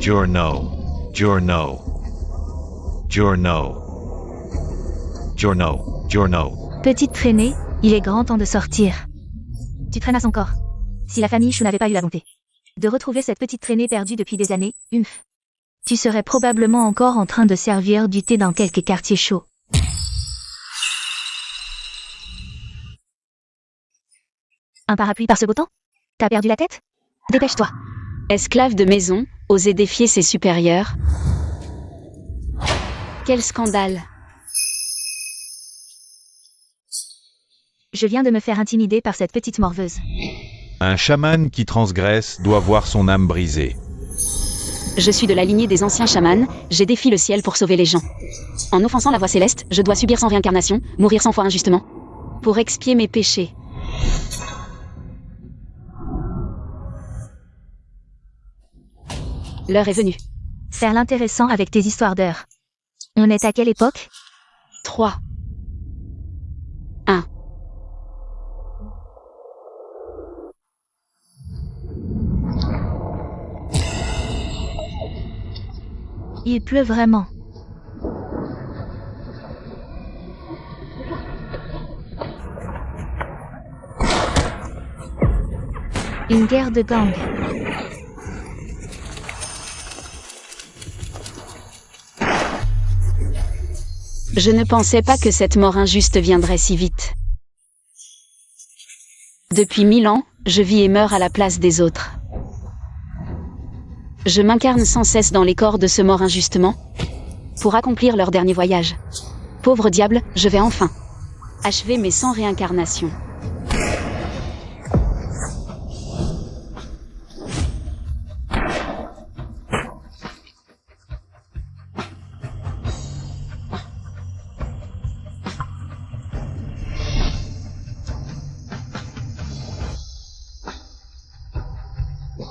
Giorno, giorno, giorno, giorno, giorno. Petite traînée, il est grand temps de sortir. Tu traînes à son corps. Si la famille Chou n'avait pas eu la bonté de retrouver cette petite traînée perdue depuis des années, tu serais probablement encore en train de servir du thé dans quelques quartiers chauds. Un parapluie par ce beau temps? T'as perdu la tête? Dépêche-toi. Esclave de maison, oser défier ses supérieurs. Quel scandale! Je viens de me faire intimider par cette petite morveuse. Un chaman qui transgresse doit voir son âme brisée. Je suis de la lignée des anciens chamans, j'ai défié le ciel pour sauver les gens. En offensant la voix céleste, je dois subir 100 réincarnations, mourir 100 fois injustement. Pour expier mes péchés. L'heure est venue. Faire l'intéressant avec tes histoires d'heures. On est à quelle époque? 3. 1. Il pleut vraiment. Une guerre de gangs. Je ne pensais pas que cette mort injuste viendrait si vite. Depuis 1000 ans, je vis et meurs à la place des autres. Je m'incarne sans cesse dans les corps de ceux morts injustement, pour accomplir leur dernier voyage. Pauvre diable, je vais enfin achever mes 100 réincarnations.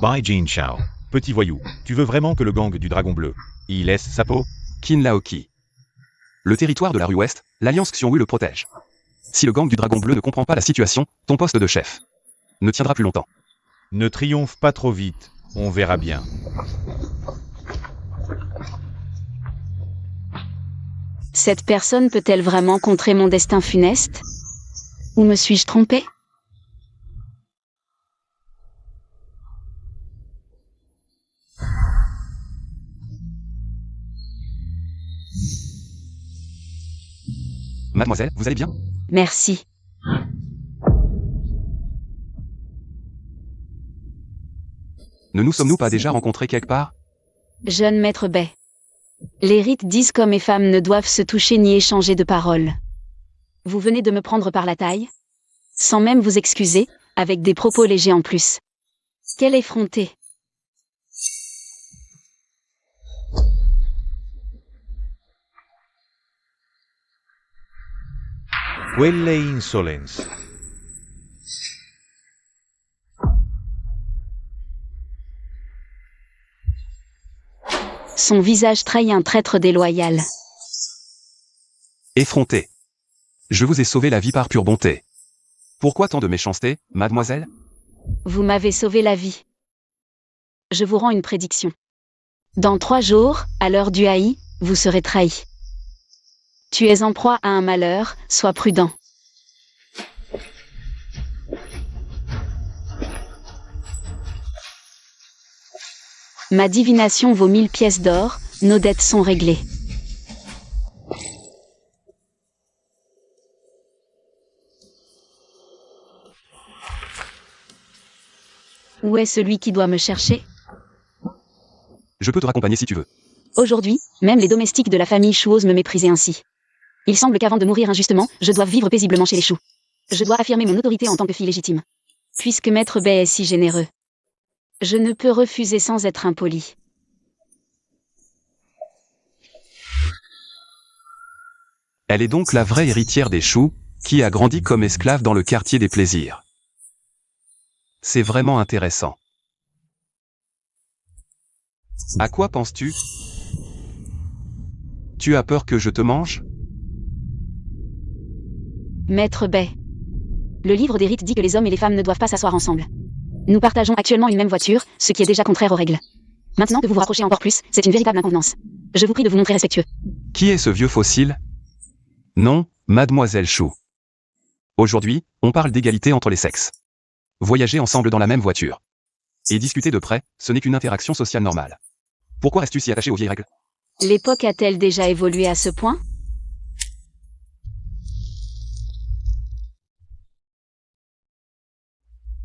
Bye Jin Shao. Petit voyou, tu veux vraiment que le gang du Dragon Bleu y laisse sa peau? Qin Laoki. Le territoire de la rue Ouest, l'Alliance Xionghui le protège. Si le gang du Dragon Bleu ne comprend pas la situation, ton poste de chef ne tiendra plus longtemps. Ne triomphe pas trop vite, on verra bien. Cette personne peut-elle vraiment contrer mon destin funeste? Ou me suis-je trompé? Mademoiselle, vous allez bien? Merci. Ne nous sommes-nous pas déjà rencontrés quelque part? Jeune maître Bai. Les rites disent qu'hommes et femmes ne doivent se toucher ni échanger de paroles. Vous venez de me prendre par la taille, sans même vous excuser, avec des propos légers en plus. Quelle effrontée! Quelle insolence. Son visage trahit un traître déloyal. Effronté. Je vous ai sauvé la vie par pure bonté. Pourquoi tant de méchanceté, mademoiselle? Vous m'avez sauvé la vie. Je vous rends une prédiction. Dans 3 jours, à l'heure du haï, vous serez trahi. Tu es en proie à un malheur, sois prudent. Ma divination vaut 1000 pièces d'or, nos dettes sont réglées. Où est celui qui doit me chercher? Je peux te raccompagner si tu veux. Aujourd'hui, même les domestiques de la famille Chou osent me mépriser ainsi. Il semble qu'avant de mourir injustement, je dois vivre paisiblement chez les Chou. Je dois affirmer mon autorité en tant que fille légitime. Puisque Maître Bai est si généreux. Je ne peux refuser sans être impoli. Elle est donc la vraie héritière des Chou, qui a grandi comme esclave dans le quartier des plaisirs. C'est vraiment intéressant. À quoi penses-tu? Tu as peur que je te mange? Maître Bai. Le livre des rites dit que les hommes et les femmes ne doivent pas s'asseoir ensemble. Nous partageons actuellement une même voiture, ce qui est déjà contraire aux règles. Maintenant que vous vous rapprochez encore plus, c'est une véritable inconvenance. Je vous prie de vous montrer respectueux. Qui est ce vieux fossile? Non, mademoiselle Chou. Aujourd'hui, on parle d'égalité entre les sexes. Voyager ensemble dans la même voiture. Et discuter de près, ce n'est qu'une interaction sociale normale. Pourquoi restes-tu si attaché aux vieilles règles? L'époque a-t-elle déjà évolué à ce point?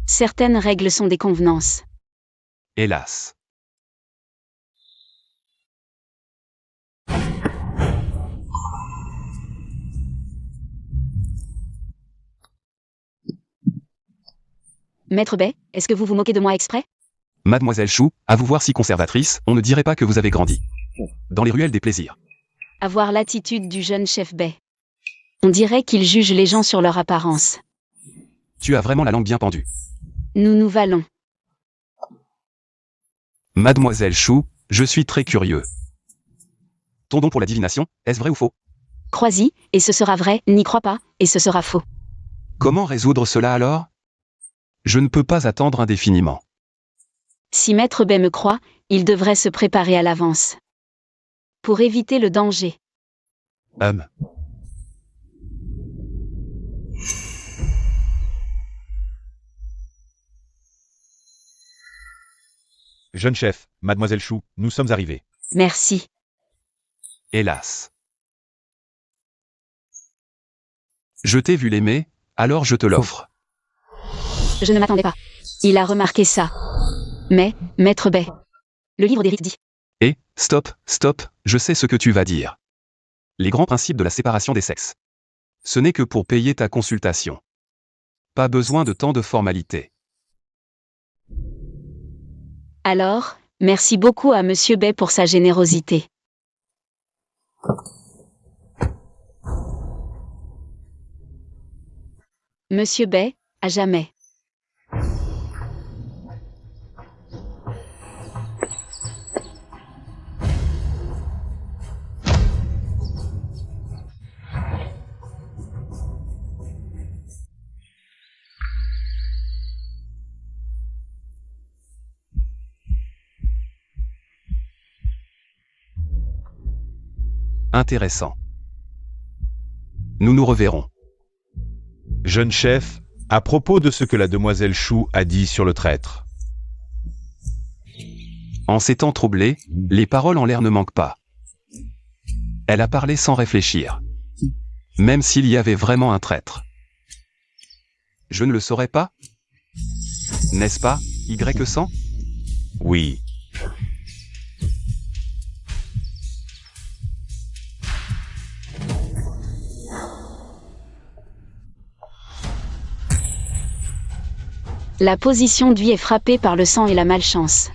Certaines règles sont des convenances. Hélas. Maître Bay, est-ce que vous vous moquez de moi exprès? Mademoiselle Chou, à vous voir si conservatrice, on ne dirait pas que vous avez grandi. Dans les ruelles des plaisirs. Avoir l'attitude du jeune chef Bay. On dirait qu'il juge les gens sur leur apparence. Tu as vraiment la langue bien pendue. Nous nous valons. Mademoiselle Chou, je suis très curieux. Ton don pour la divination, est-ce vrai ou faux? Crois-y, et ce sera vrai, n'y crois pas, et ce sera faux. Comment résoudre cela alors? Je ne peux pas attendre indéfiniment. Si Maître Bay me croit, il devrait se préparer à l'avance. Pour éviter le danger. Jeune chef, mademoiselle Chou, nous sommes arrivés. Merci. Hélas. Je t'ai vu l'aimer, alors je te l'offre. Je ne m'attendais pas. Il a remarqué ça. Mais, Maître Bay. Le livre des rites dit. Et, stop, je sais ce que tu vas dire. Les grands principes de la séparation des sexes. Ce n'est que pour payer ta consultation. Pas besoin de tant de formalités. Alors, merci beaucoup à Monsieur Bay pour sa générosité. Monsieur Bay, à jamais. Intéressant. Nous nous reverrons. Jeune chef, à propos de ce que la demoiselle Chou a dit sur le traître. En ces temps troublés, les paroles en l'air ne manquent pas. Elle a parlé sans réfléchir. Même s'il y avait vraiment un traître. Je ne le saurais pas? N'est-ce pas, Y100? Oui. La position d'Ui est frappée par le sang et la malchance.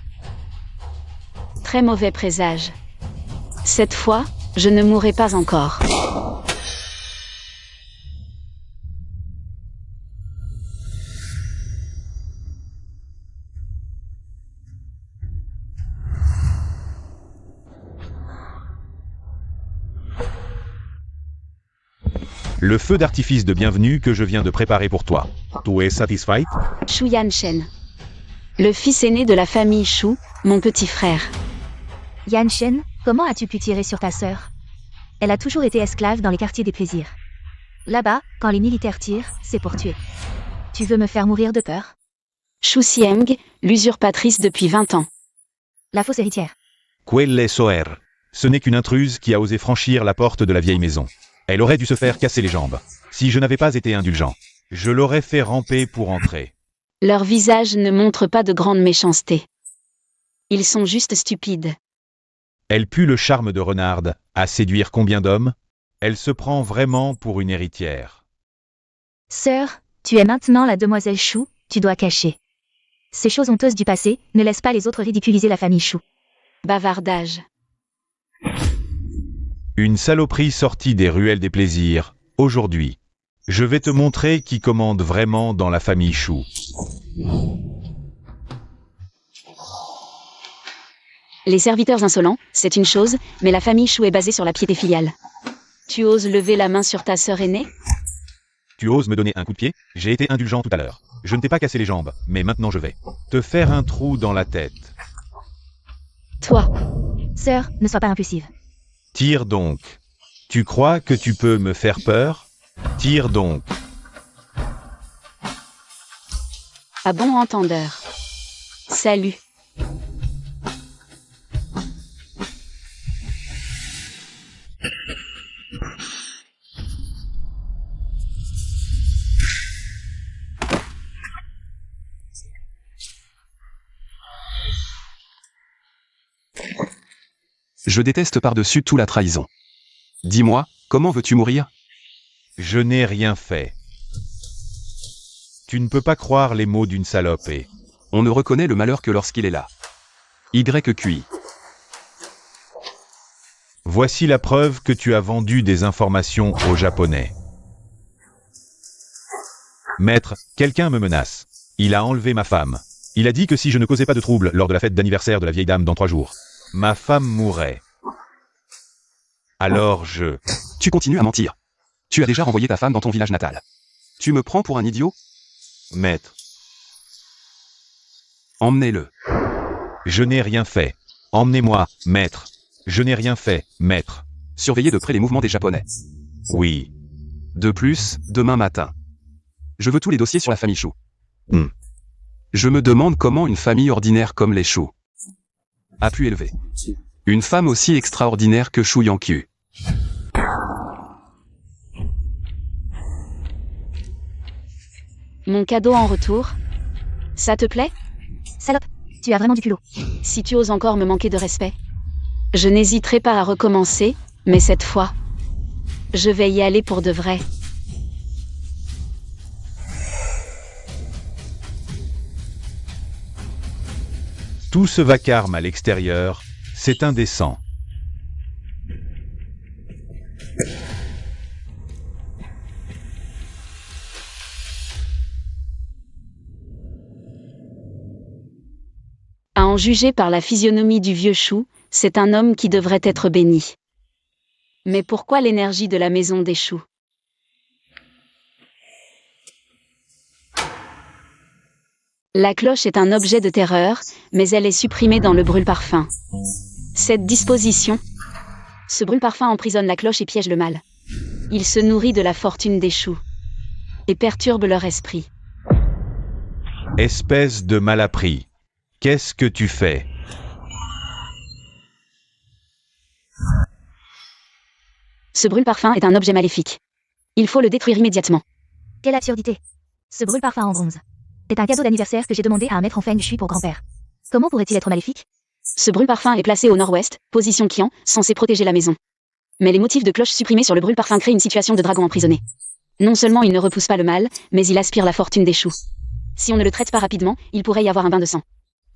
Très mauvais présage. Cette fois, je ne mourrai pas encore. Le feu d'artifice de bienvenue que je viens de préparer pour toi. Tu es satisfait? Shu Yanshen. Le fils aîné de la famille Shu, mon petit frère. Yan Shen, comment as-tu pu tirer sur ta sœur? Elle a toujours été esclave dans les quartiers des plaisirs. Là-bas, quand les militaires tirent, c'est pour tuer. Tu veux me faire mourir de peur? Shu Xieng, l'usurpatrice depuis 20 ans. La fausse héritière. Quelle soer. Ce n'est qu'une intruse qui a osé franchir la porte de la vieille maison. Elle aurait dû se faire casser les jambes. Si je n'avais pas été indulgent, je l'aurais fait ramper pour entrer. Leurs visages ne montrent pas de grande méchanceté. Ils sont juste stupides. Elle pue le charme de renarde, à séduire combien d'hommes? Elle se prend vraiment pour une héritière. Sœur, tu es maintenant la demoiselle Chou, tu dois cacher. Ces choses honteuses du passé, ne laissent pas les autres ridiculiser la famille Chou. Bavardage. Une saloperie sortie des ruelles des plaisirs, aujourd'hui. Je vais te montrer qui commande vraiment dans la famille Chou. Les serviteurs insolents, c'est une chose, mais la famille Chou est basée sur la piété filiale. Tu oses lever la main sur ta sœur aînée? Tu oses me donner un coup de pied? J'ai été indulgent tout à l'heure. Je ne t'ai pas cassé les jambes, mais maintenant je vais te faire un trou dans la tête. Toi, Sœur, ne sois pas impulsive. Tire donc. Tu crois que tu peux me faire peur? Tire donc. à bon entendeur. Salut. Je déteste par-dessus tout la trahison. Dis-moi, comment veux-tu mourir? Je n'ai rien fait. Tu ne peux pas croire les mots d'une salope et... On ne reconnaît le malheur que lorsqu'il est là. YQI. Voici la preuve que tu as vendu des informations aux Japonais. Maître, quelqu'un me menace. Il a enlevé ma femme. Il a dit que si je ne causais pas de trouble lors de la fête d'anniversaire de la vieille dame dans 3 jours, ma femme mourrait. Alors Tu continues à mentir. Tu as déjà renvoyé ta femme dans ton village natal. Tu me prends pour un idiot? Maître, Emmenez-le. je n'ai rien fait. Emmenez-moi, maître. Je n'ai rien fait, maître. Surveillez de près les mouvements des Japonais. Oui. De plus, demain matin. Je veux tous les dossiers sur la famille Chou. Je me demande comment une famille ordinaire comme les Chou a pu élever une femme aussi extraordinaire que Chou Yankyu. Mon cadeau en retour. Ça te plaît? Salope, tu as vraiment du culot. Si tu oses encore me manquer de respect, je n'hésiterai pas à recommencer, mais cette fois, je vais y aller pour de vrai. Tout ce vacarme à l'extérieur, c'est indécent. À en juger par la physionomie du vieux Chou, c'est un homme qui devrait être béni. Mais pourquoi l'énergie de la maison des Choux? La cloche est un objet de terreur, mais elle est supprimée dans le brûle-parfum. Cette disposition, ce brûle-parfum emprisonne la cloche et piège le mal. Il se nourrit de la fortune des Choux et perturbe leur esprit. Espèce de malappris. Qu'est-ce que tu fais? Ce brûle-parfum est un objet maléfique. Il faut le détruire immédiatement. Quelle absurdité. Ce brûle-parfum en bronze. C'est un cadeau d'anniversaire que j'ai demandé à un maître en feng shui pour grand-père. Comment pourrait-il être maléfique? Ce brûle-parfum est placé au nord-ouest, position Qian, censé protéger la maison. Mais les motifs de cloche supprimés sur le brûle-parfum créent une situation de dragon emprisonné. Non seulement il ne repousse pas le mal, mais il aspire la fortune des Choux. Si on ne le traite pas rapidement, il pourrait y avoir un bain de sang.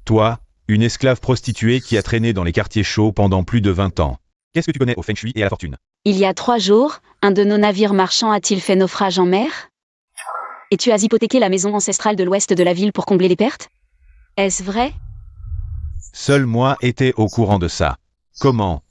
Toi, une esclave prostituée qui a traîné dans les quartiers chauds pendant plus de 20 ans. Qu'est-ce que tu connais au feng shui et à la fortune? Il y a 3 jours, un de nos navires marchands a-t-il fait naufrage en mer? Et tu as hypothéqué la maison ancestrale de l'ouest de la ville pour combler les pertes? Est-ce vrai? Seul moi étais au courant de ça. Comment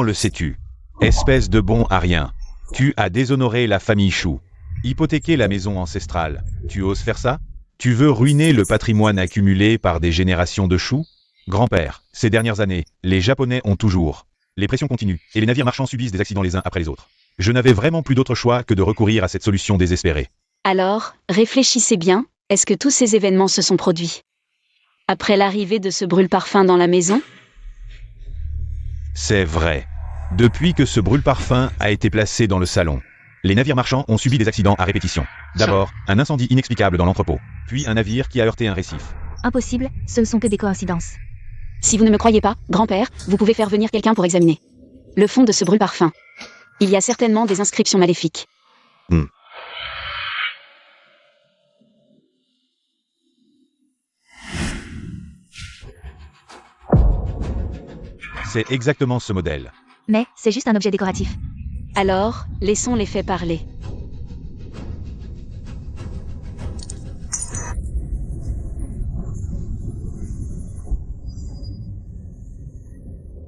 le sais-tu? Espèce de bon à rien. Tu as déshonoré la famille Chou. Hypothéquer la maison ancestrale. Tu oses faire ça? Tu veux ruiner le patrimoine accumulé par des générations de Chou? Grand-père, ces dernières années, les Japonais ont toujours. Les pressions continuent, et les navires marchands subissent des accidents les uns après les autres. Je n'avais vraiment plus d'autre choix que de recourir à cette solution désespérée. Alors, réfléchissez bien, est-ce que tous ces événements se sont produits après l'arrivée de ce brûle-parfum dans la maison? C'est vrai. Depuis que ce brûle-parfum a été placé dans le salon, les navires marchands ont subi des accidents à répétition. D'abord, un incendie inexplicable dans l'entrepôt, puis un navire qui a heurté un récif. Impossible, ce ne sont que des coïncidences. Si vous ne me croyez pas, grand-père, vous pouvez faire venir quelqu'un pour examiner le fond de ce brûle-parfum. Il y a certainement des inscriptions maléfiques. C'est exactement ce modèle. Mais, c'est juste un objet décoratif. Alors, laissons les faits parler.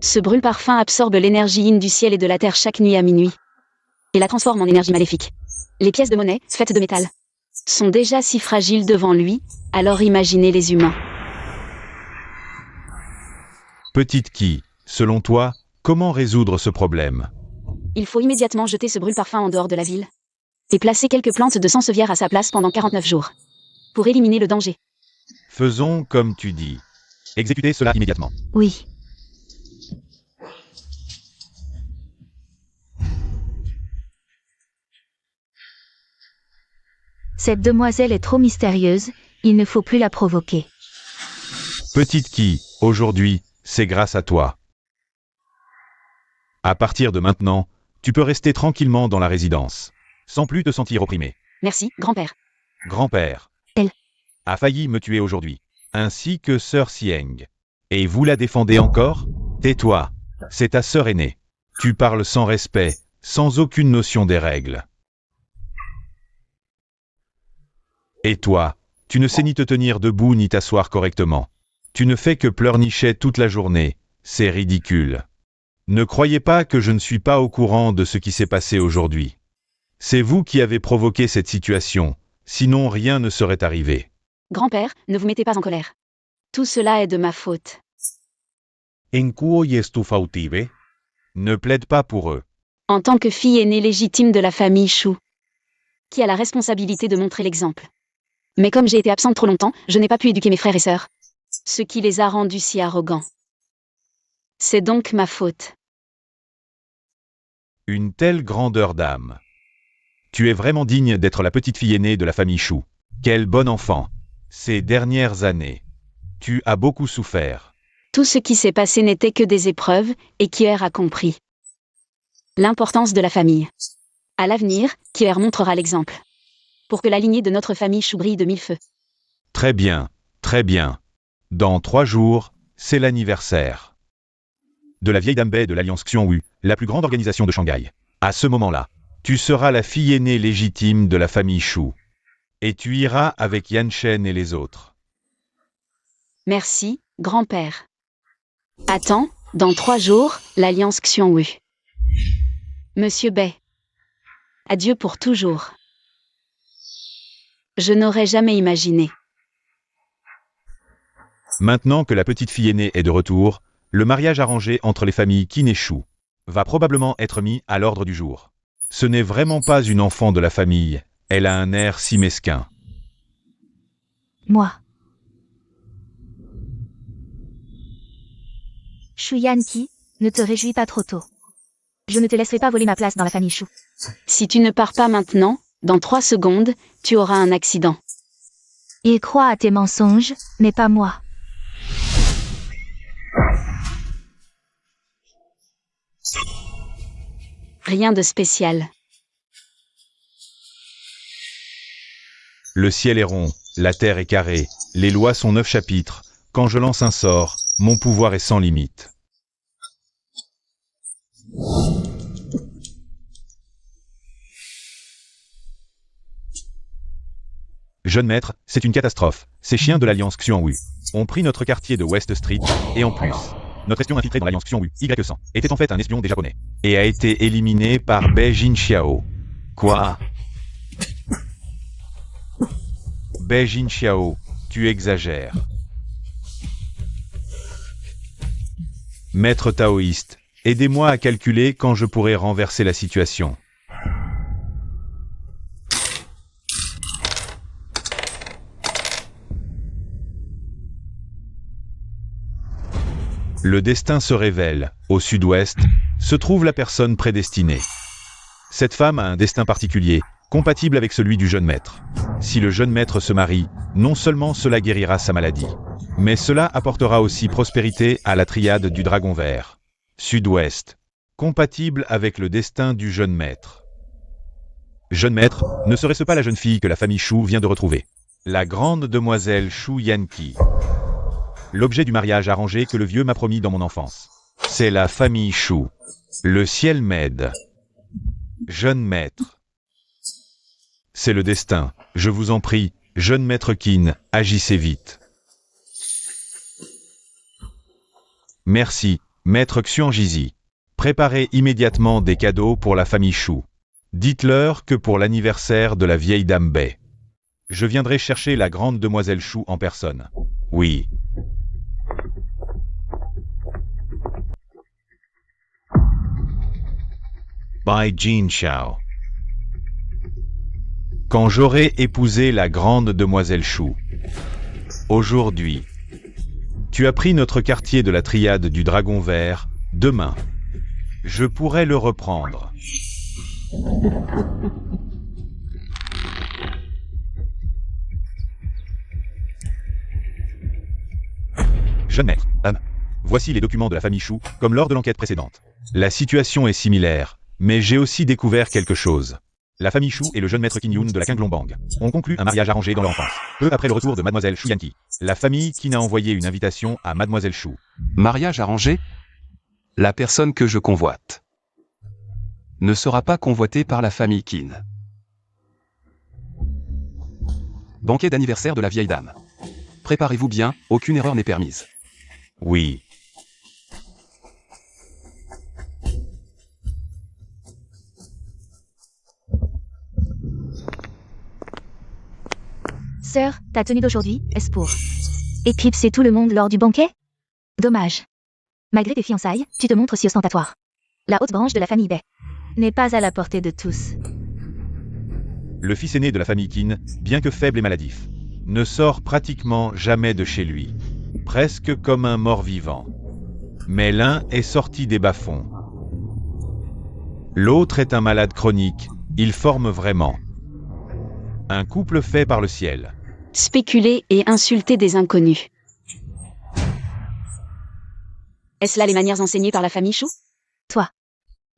Ce brûle-parfum absorbe l'énergie yin du ciel et de la terre chaque nuit à minuit, et la transforme en énergie maléfique. Les pièces de monnaie, faites de métal, sont déjà si fragiles devant lui, alors imaginez les humains. Petite Qui, selon toi, comment résoudre ce problème? Il faut immédiatement jeter ce brûle-parfum en dehors de la ville. Et placer quelques plantes de sansevieria à sa place pendant 49 jours. Pour éliminer le danger. Faisons comme tu dis. Exécutez cela immédiatement. Oui. Cette demoiselle est trop mystérieuse, il ne faut plus la provoquer. Petite Qui, aujourd'hui, c'est grâce à toi. À partir de maintenant, tu peux rester tranquillement dans la résidence, sans plus te sentir opprimé. Merci, grand-père. Grand-père. Elle. A failli me tuer aujourd'hui, ainsi que sœur Sieng. Et vous la défendez encore? Tais-toi. C'est ta sœur aînée. Tu parles sans respect, sans aucune notion des règles. Et toi, tu ne sais ni te tenir debout ni t'asseoir correctement. Tu ne fais que pleurnicher toute la journée. C'est ridicule. Ne croyez pas que je ne suis pas au courant de ce qui s'est passé aujourd'hui. C'est vous qui avez provoqué cette situation, sinon rien ne serait arrivé. Grand-père, ne vous mettez pas en colère. Tout cela est de ma faute. En cui es tu fautive? Ne plaide pas pour eux. En tant que fille aînée légitime de la famille Chou, qui a la responsabilité de montrer l'exemple. Mais comme j'ai été absente trop longtemps, je n'ai pas pu éduquer mes frères et sœurs. Ce qui les a rendus si arrogants. C'est donc ma faute. Une telle grandeur d'âme. Tu es vraiment digne d'être la petite fille aînée de la famille Chou. Quel bon enfant. Ces dernières années, tu as beaucoup souffert. Tout ce qui s'est passé n'était que des épreuves, et Kier a compris l'importance de la famille. À l'avenir, Kier montrera l'exemple. Pour que la lignée de notre famille Chou brille de mille feux. Très bien, très bien. Dans 3 jours, c'est l'anniversaire de la vieille dame Bai de l'Alliance Xiongwu, la plus grande organisation de Shanghai. À ce moment-là, tu seras la fille aînée légitime de la famille Chou. Et tu iras avec Yan Shen et les autres. Merci, grand-père. Attends, dans 3 jours, l'Alliance Xiongwu. Monsieur Bai. Adieu pour toujours. Je n'aurais jamais imaginé. Maintenant que la petite fille aînée est de retour, le mariage arrangé entre les familles Qin et Chou va probablement être mis à l'ordre du jour. Ce n'est vraiment pas une enfant de la famille, elle a un air si mesquin. Moi. Shu Yanqi, ne te réjouis pas trop tôt. Je ne te laisserai pas voler ma place dans la famille Chou. Si tu ne pars pas maintenant, dans 3 secondes, tu auras un accident. Il croit à tes mensonges, mais pas moi. Rien de spécial. Le ciel est rond, la terre est carrée, les lois sont 9 chapitres. Quand je lance un sort, mon pouvoir est sans limite. Jeune maître, c'est une catastrophe. Ces chiens de l'Alliance Xiongwu ont pris notre quartier de West Street, et en plus, notre espion infiltré dans l'Alliance Xiongwu, Y100, était en fait un espion des Japonais, et a été éliminé par Bai Jinxiao. Quoi? Bai Jinxiao, tu exagères. Maître taoïste, aidez-moi à calculer quand je pourrai renverser la situation. Le destin se révèle. Au sud-ouest, se trouve la personne prédestinée. Cette femme a un destin particulier, compatible avec celui du jeune maître. Si le jeune maître se marie, non seulement cela guérira sa maladie, mais cela apportera aussi prospérité à la triade du dragon vert. Sud-ouest, compatible avec le destin du jeune maître. Jeune maître, ne serait-ce pas la jeune fille que la famille Chou vient de retrouver? La grande demoiselle Shu Yanqi. L'objet du mariage arrangé que le vieux m'a promis dans mon enfance. C'est la famille Chou. Le ciel m'aide. Jeune maître. C'est le destin. Je vous en prie, jeune maître Qin, agissez vite. Merci, maître Xuanjizi. Préparez immédiatement des cadeaux pour la famille Chou. Dites-leur que pour l'anniversaire de la vieille dame Bai, je viendrai chercher la grande demoiselle Chou en personne. Oui. By Jean Shao. Quand j'aurai épousé la grande demoiselle Chou. Aujourd'hui. Tu as pris notre quartier de la triade du Dragon Vert, demain. Je pourrais le reprendre. Jeune maître, voici les documents de la famille Chou, comme lors de l'enquête précédente. La situation est similaire, mais j'ai aussi découvert quelque chose. La famille Chou et le jeune maître Qin Yun de la Qinglongbang ont conclu un mariage arrangé dans l'enfance. Peu après le retour de mademoiselle Shu Yanqi, la famille Qin a envoyé une invitation à mademoiselle Chou. Mariage arrangé? La personne que je convoite ne sera pas convoitée par la famille Qin. Banquet d'anniversaire de la vieille dame. Préparez-vous bien, aucune erreur n'est permise. Oui. Sœur, ta tenue d'aujourd'hui, est-ce pour éclipser tout le monde lors du banquet? Dommage. Malgré tes fiançailles, tu te montres si ostentatoire. La haute branche de la famille Bai n'est pas à la portée de tous. Le fils aîné de la famille Qin, bien que faible et maladif, ne sort pratiquement jamais de chez lui. Presque comme un mort-vivant. Mais l'un est sorti des bas-fonds. L'autre est un malade chronique, ils forment vraiment un couple fait par le ciel. Spéculer et insulter des inconnus. Est-ce là les manières enseignées par la famille Chou? Toi,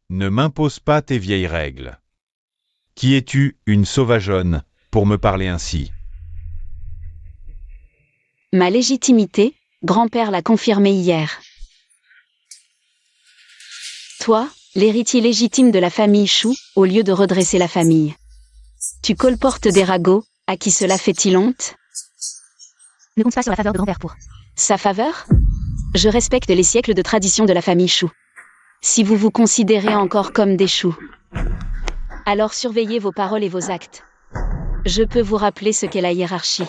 Ne m'impose pas tes vieilles règles. Qui es-tu, une sauvageonne, pour me parler ainsi? Ma légitimité, grand-père l'a confirmé hier. Toi, l'héritier légitime de la famille Chou, au lieu de redresser la famille. Tu colportes des ragots, à qui cela fait-il honte? ne compte pas sur la faveur de grand-père pour. Sa faveur? Je respecte les siècles de tradition de la famille Chou. Si vous vous considérez encore comme des choux, alors surveillez vos paroles et vos actes. Je peux vous rappeler ce qu'est la hiérarchie.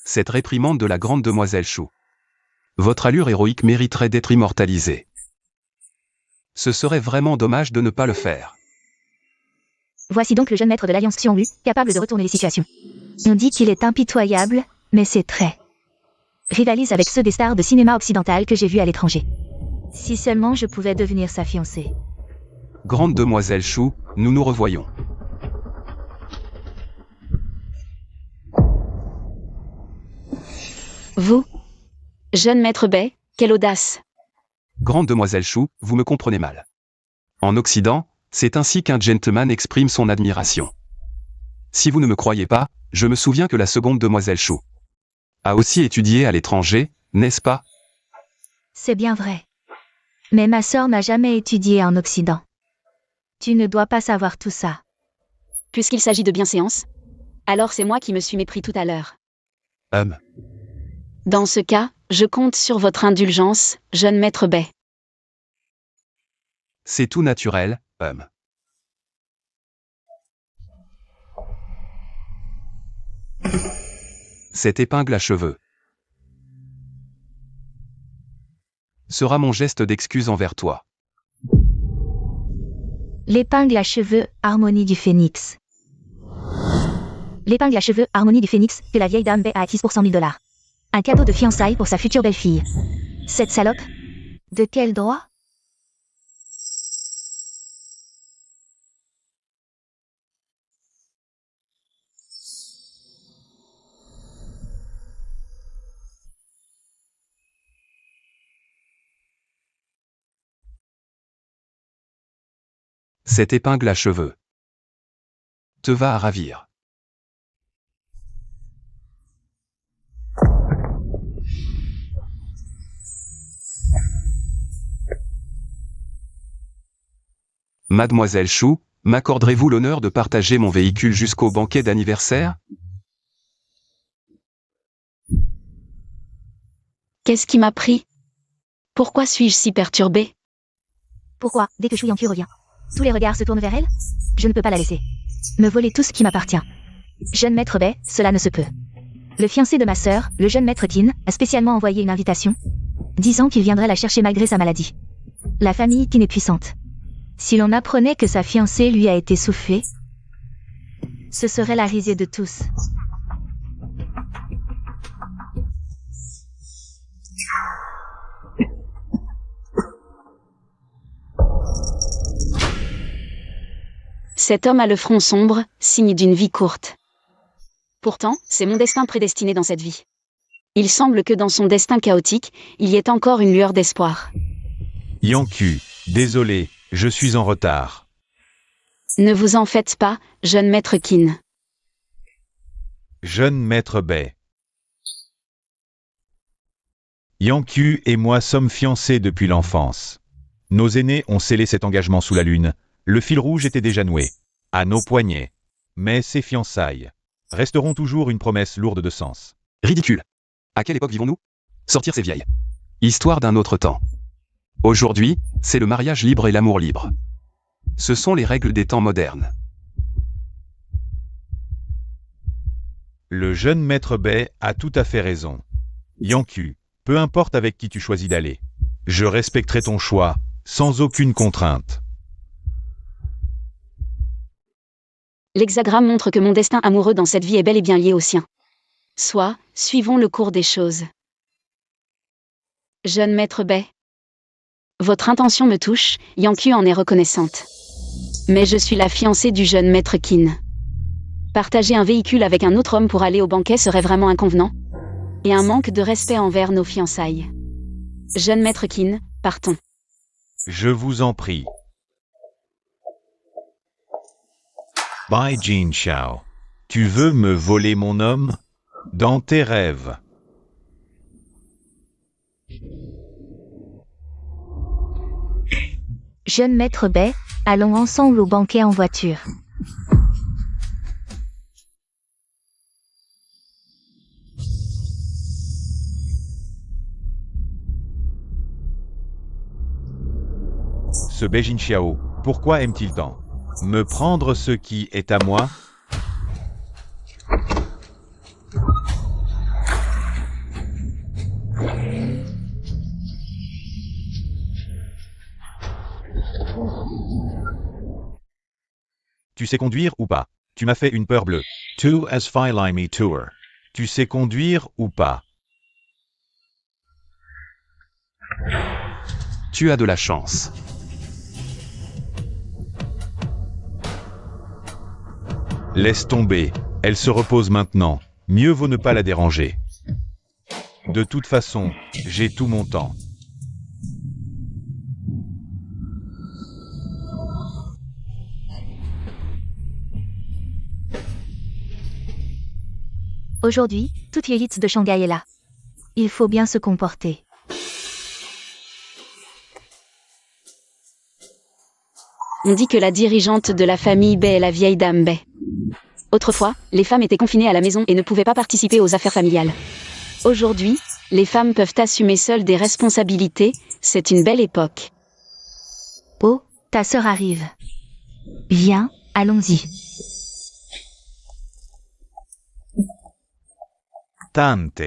Cette réprimande de la grande demoiselle Chou. Votre allure héroïque mériterait d'être immortalisée. Ce serait vraiment dommage de ne pas le faire. Voici donc le jeune maître de l'Alliance Xionglu, capable de retourner les situations. On dit qu'il est impitoyable, mais ses traits rivalisent avec ceux des stars de cinéma occidental que j'ai vus à l'étranger. Si seulement je pouvais devenir sa fiancée. Grande demoiselle Chou, nous nous revoyons. Vous, jeune maître Bai, quelle audace! Grande demoiselle Chou, vous me comprenez mal. En Occident, c'est ainsi qu'un gentleman exprime son admiration. Si vous ne me croyez pas, je me souviens que la seconde demoiselle Chou a aussi étudié à l'étranger, n'est-ce pas? C'est bien vrai. Mais ma sœur n'a jamais étudié en Occident. Tu ne dois pas savoir tout ça. Puisqu'il s'agit de bienséance, alors c'est moi qui me suis mépris tout à l'heure. Dans ce cas, je compte sur votre indulgence, jeune maître Bai. C'est tout naturel, Cette épingle à cheveux sera mon geste d'excuse envers toi. L'épingle à cheveux, harmonie du phénix. L'épingle à cheveux, harmonie du phénix, que la vieille dame Bai a acquise pour 100 000 $. Un cadeau de fiançailles pour sa future belle-fille. Cette salope? De quel droit? Cette épingle à cheveux te va à ravir. Mademoiselle Chou, m'accorderez-vous l'honneur de partager mon véhicule jusqu'au banquet d'anniversaire? Qu'est-ce qui m'a pris? Pourquoi suis-je si perturbée? Pourquoi, dès que Shu Yanqi revient, tous les regards se tournent vers elle? Je ne peux pas la laisser me voler tout ce qui m'appartient. Jeune maître Bay, cela ne se peut. Le fiancé de ma sœur, le jeune maître Tin, a spécialement envoyé une invitation, disant qu'il viendrait la chercher malgré sa maladie. La famille Tin est puissante. Si l'on apprenait que sa fiancée lui a été soufflée, ce serait la risée de tous. Cet homme a le front sombre, signe d'une vie courte. Pourtant, c'est mon destin prédestiné dans cette vie. Il semble que dans son destin chaotique, il y ait encore une lueur d'espoir. Yanku, désolé, je suis en retard. Ne vous en faites pas, jeune maître Qin. Jeune maître Bay. Yanku et moi sommes fiancés depuis l'enfance. Nos aînés ont scellé cet engagement sous la lune. Le fil rouge était déjà noué, à nos poignets. Mais ces fiançailles resteront toujours une promesse lourde de sens. Ridicule. À quelle époque vivons-nous? Sortir ces vieilles histoires d'un autre temps. Aujourd'hui, c'est le mariage libre et l'amour libre. Ce sont les règles des temps modernes. Le jeune maître Bay a tout à fait raison. Yanku, peu importe avec qui tu choisis d'aller. Je respecterai ton choix, sans aucune contrainte. L'hexagramme montre que mon destin amoureux dans cette vie est bel et bien lié au sien. Soit, suivons le cours des choses. Jeune maître Bay. Votre intention me touche, Yanku en est reconnaissante. Mais je suis la fiancée du jeune maître Qin. Partager un véhicule avec un autre homme pour aller au banquet serait vraiment inconvenant. Et un manque de respect envers nos fiançailles. Jeune maître Qin, partons. Je vous en prie. Bai Jin Xiao. Tu veux me voler mon homme? Dans tes rêves. Jeune maître Bay, allons ensemble au banquet en voiture. Ce Bai Jin Xiao, pourquoi aime-t-il tant me prendre ce qui est à moi? Tu sais conduire ou pas? Tu m'as fait une peur bleue. Tu as failli me tour. Tu sais conduire ou pas? Tu as de la chance. Laisse tomber, elle se repose maintenant. Mieux vaut ne pas la déranger. De toute façon, j'ai tout mon temps. Aujourd'hui, toute l'élite de Shanghai est là. Il faut bien se comporter. On dit que la dirigeante de la famille Bay est la vieille dame Bay. Autrefois, les femmes étaient confinées à la maison et ne pouvaient pas participer aux affaires familiales. Aujourd'hui, les femmes peuvent assumer seules des responsabilités, c'est une belle époque. Oh, ta sœur arrive. Viens, allons-y. Tante.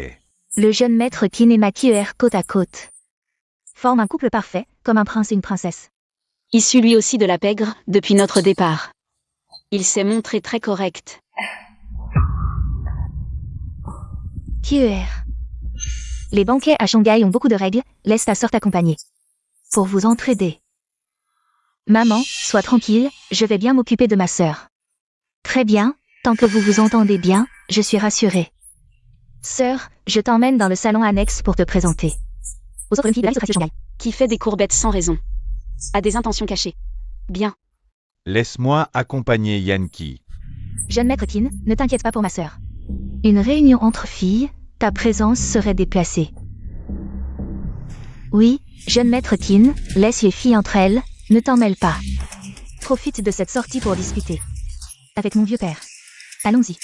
Le jeune maître Qin et ma Kier côte à côte. Forment un couple parfait, comme un prince et une princesse. Issu lui aussi de la pègre, depuis notre départ. Il s'est montré très correct. Kier. Les banquets à Shanghai ont beaucoup de règles, laisse ta sœur t'accompagner. Pour vous entraider. Maman, sois tranquille, je vais bien m'occuper de ma sœur. Très bien, tant que vous vous entendez bien, je suis rassurée. Sœur, je t'emmène dans le salon annexe pour te présenter. Aux autres filles de l'aristocratie de Shanghai. Qui fait des courbettes sans raison. A des intentions cachées. Bien. Laisse-moi accompagner Yanki. Jeune maître Qin, ne t'inquiète pas pour ma sœur. Une réunion entre filles, ta présence serait déplacée. Oui, jeune maître Qin, laisse les filles entre elles, ne t'en mêle pas. Profite de cette sortie pour discuter. Avec mon vieux père. Allons-y.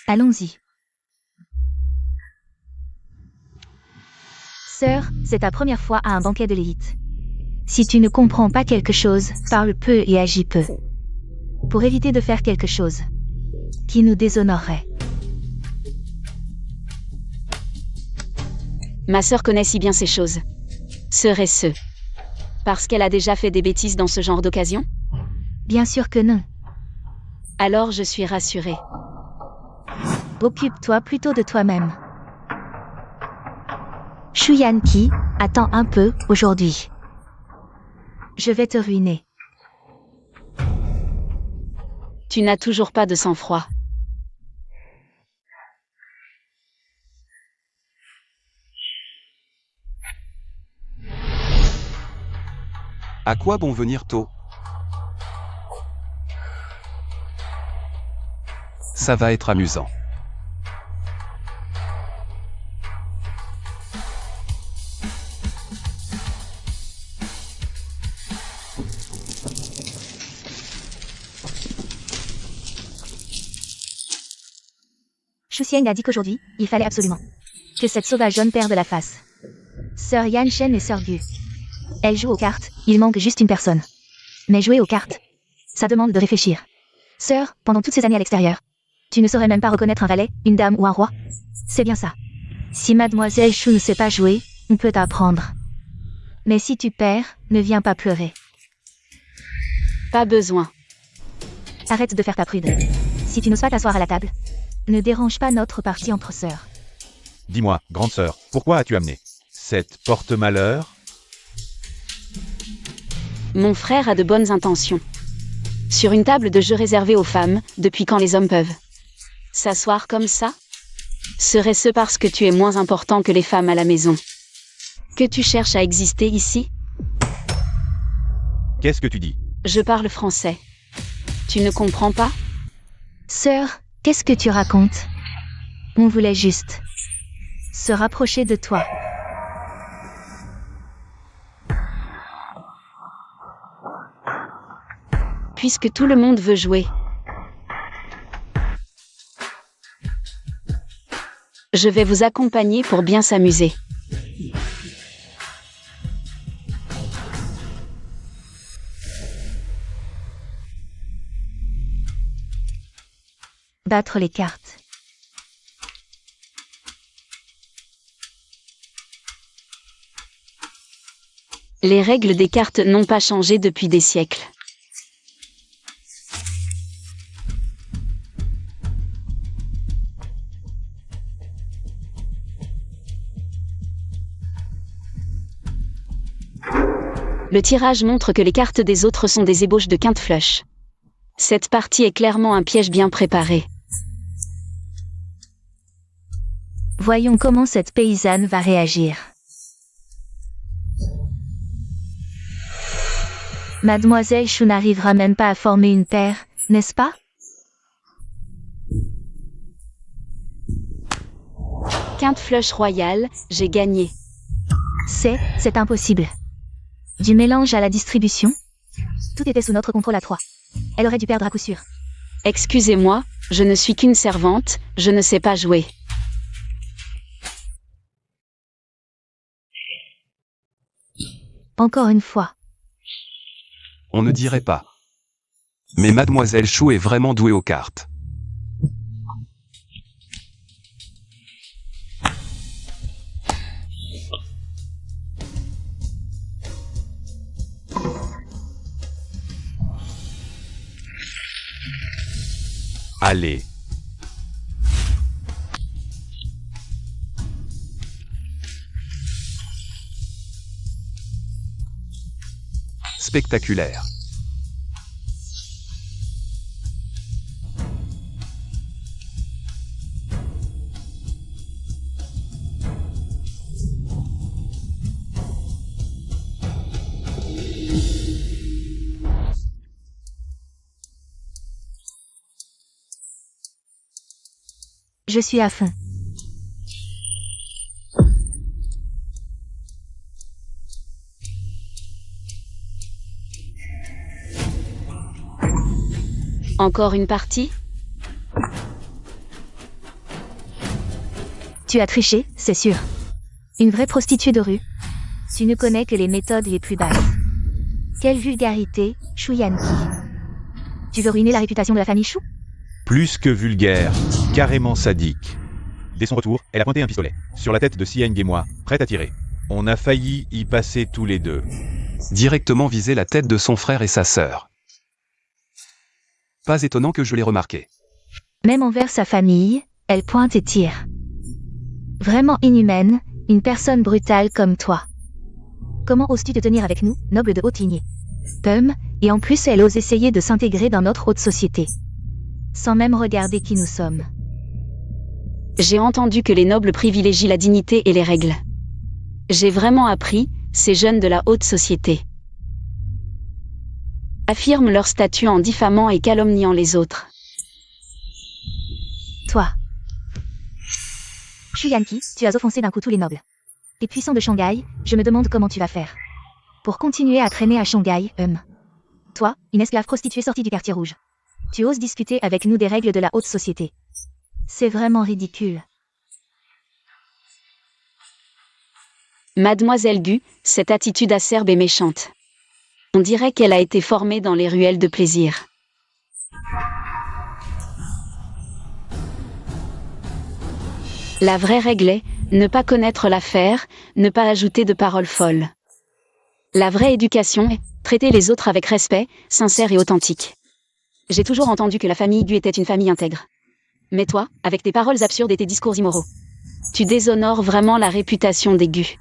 Allons-y. Sœur, c'est ta première fois à un banquet de l'élite. Si tu ne comprends pas quelque chose, parle peu et agis peu. Pour éviter de faire quelque chose. qui nous déshonorerait. Ma sœur connaît si bien ces choses. Serait-ce parce qu'elle a déjà fait des bêtises dans ce genre d'occasion? Bien sûr que non. Alors je suis rassurée. Occupe-toi plutôt de toi-même. Shu Yanqi, attends un peu, aujourd'hui. Je vais te ruiner. Tu n'as toujours pas de sang-froid. À quoi bon venir tôt? Ça va être amusant. Shu Xiang a dit qu'aujourd'hui, il fallait absolument que cette sauvage jaune perde la face. Sœur Yan Shen et Sœur Gu. Elles jouent aux cartes, il manque juste une personne. Mais jouer aux cartes, ça demande de réfléchir. Sœur, pendant toutes ces années à l'extérieur, tu ne saurais même pas reconnaître un valet, une dame ou un roi? C'est bien ça. Si Mademoiselle Shu ne sait pas jouer, on peut t'apprendre. Mais si tu perds, ne viens pas pleurer. Pas besoin. Arrête de faire ta prude. Si tu n'oses pas t'asseoir à la table, ne dérange pas notre partie entre sœurs. Dis-moi, grande sœur, pourquoi as-tu amené cette porte-malheur? Mon frère a de bonnes intentions. Sur une table de jeu réservée aux femmes, depuis quand les hommes peuvent s'asseoir comme ça? Serait-ce parce que tu es moins important que les femmes à la maison que tu cherches à exister ici? Qu'est-ce que tu dis? Je parle français. Tu ne comprends pas? Sœur, qu'est-ce que tu racontes? On voulait juste se rapprocher de toi. Puisque tout le monde veut jouer. Je vais vous accompagner pour bien s'amuser. Battre les cartes. Les règles des cartes n'ont pas changé depuis des siècles. Le tirage montre que les cartes des autres sont des ébauches de quinte flush. Cette partie est clairement un piège bien préparé. Voyons comment cette paysanne va réagir. Mademoiselle Shu n'arrivera même pas à former une paire, n'est-ce pas? Quinte flush royale, j'ai gagné. C'est impossible. Du mélange à la distribution? Tout était sous notre contrôle à 3. Elle aurait dû perdre à coup sûr. Excusez-moi, je ne suis qu'une servante, je ne sais pas jouer. Encore une fois. On ne dirait pas. Mais Mademoiselle Chou est vraiment douée aux cartes. Allez. Spectaculaire. Je suis à fond. Encore une partie? Tu as triché, c'est sûr. Une vraie prostituée de rue. Tu ne connais que les méthodes les plus basses. Quelle vulgarité, Shu Yanqi. Tu veux ruiner la réputation de la famille Shu? Plus que vulgaire, carrément sadique. Dès son retour, elle a pointé un pistolet sur la tête de Sieng et moi, prête à tirer. On a failli y passer tous les deux. Directement viser la tête de son frère et sa sœur. Pas étonnant que je l'ai remarqué. Même envers sa famille, elle pointe et tire. Vraiment inhumaine, une personne brutale comme toi. Comment oses-tu te tenir avec nous, noble de haute lignée? Et en plus elle ose essayer de s'intégrer dans notre haute société. Sans même regarder qui nous sommes. J'ai entendu que les nobles privilégient la dignité et les règles. J'ai vraiment appris, ces jeunes de la haute société affirment leur statut en diffamant et calomniant les autres. Toi. Shu Yanqi, tu as offensé d'un coup tous les nobles. Les puissants de Shanghai, je me demande comment tu vas faire. Pour continuer à traîner à Shanghai, Toi, une esclave prostituée sortie du quartier rouge. Tu oses discuter avec nous des règles de la haute société. C'est vraiment ridicule. Mademoiselle Gu, cette attitude acerbe et méchante. On dirait qu'elle a été formée dans les ruelles de plaisir. La vraie règle est, ne pas connaître l'affaire, ne pas ajouter de paroles folles. La vraie éducation est, traiter les autres avec respect, sincère et authentique. J'ai toujours entendu que la famille Gu était une famille intègre. Mais toi, avec tes paroles absurdes et tes discours immoraux, tu déshonores vraiment la réputation des Gu.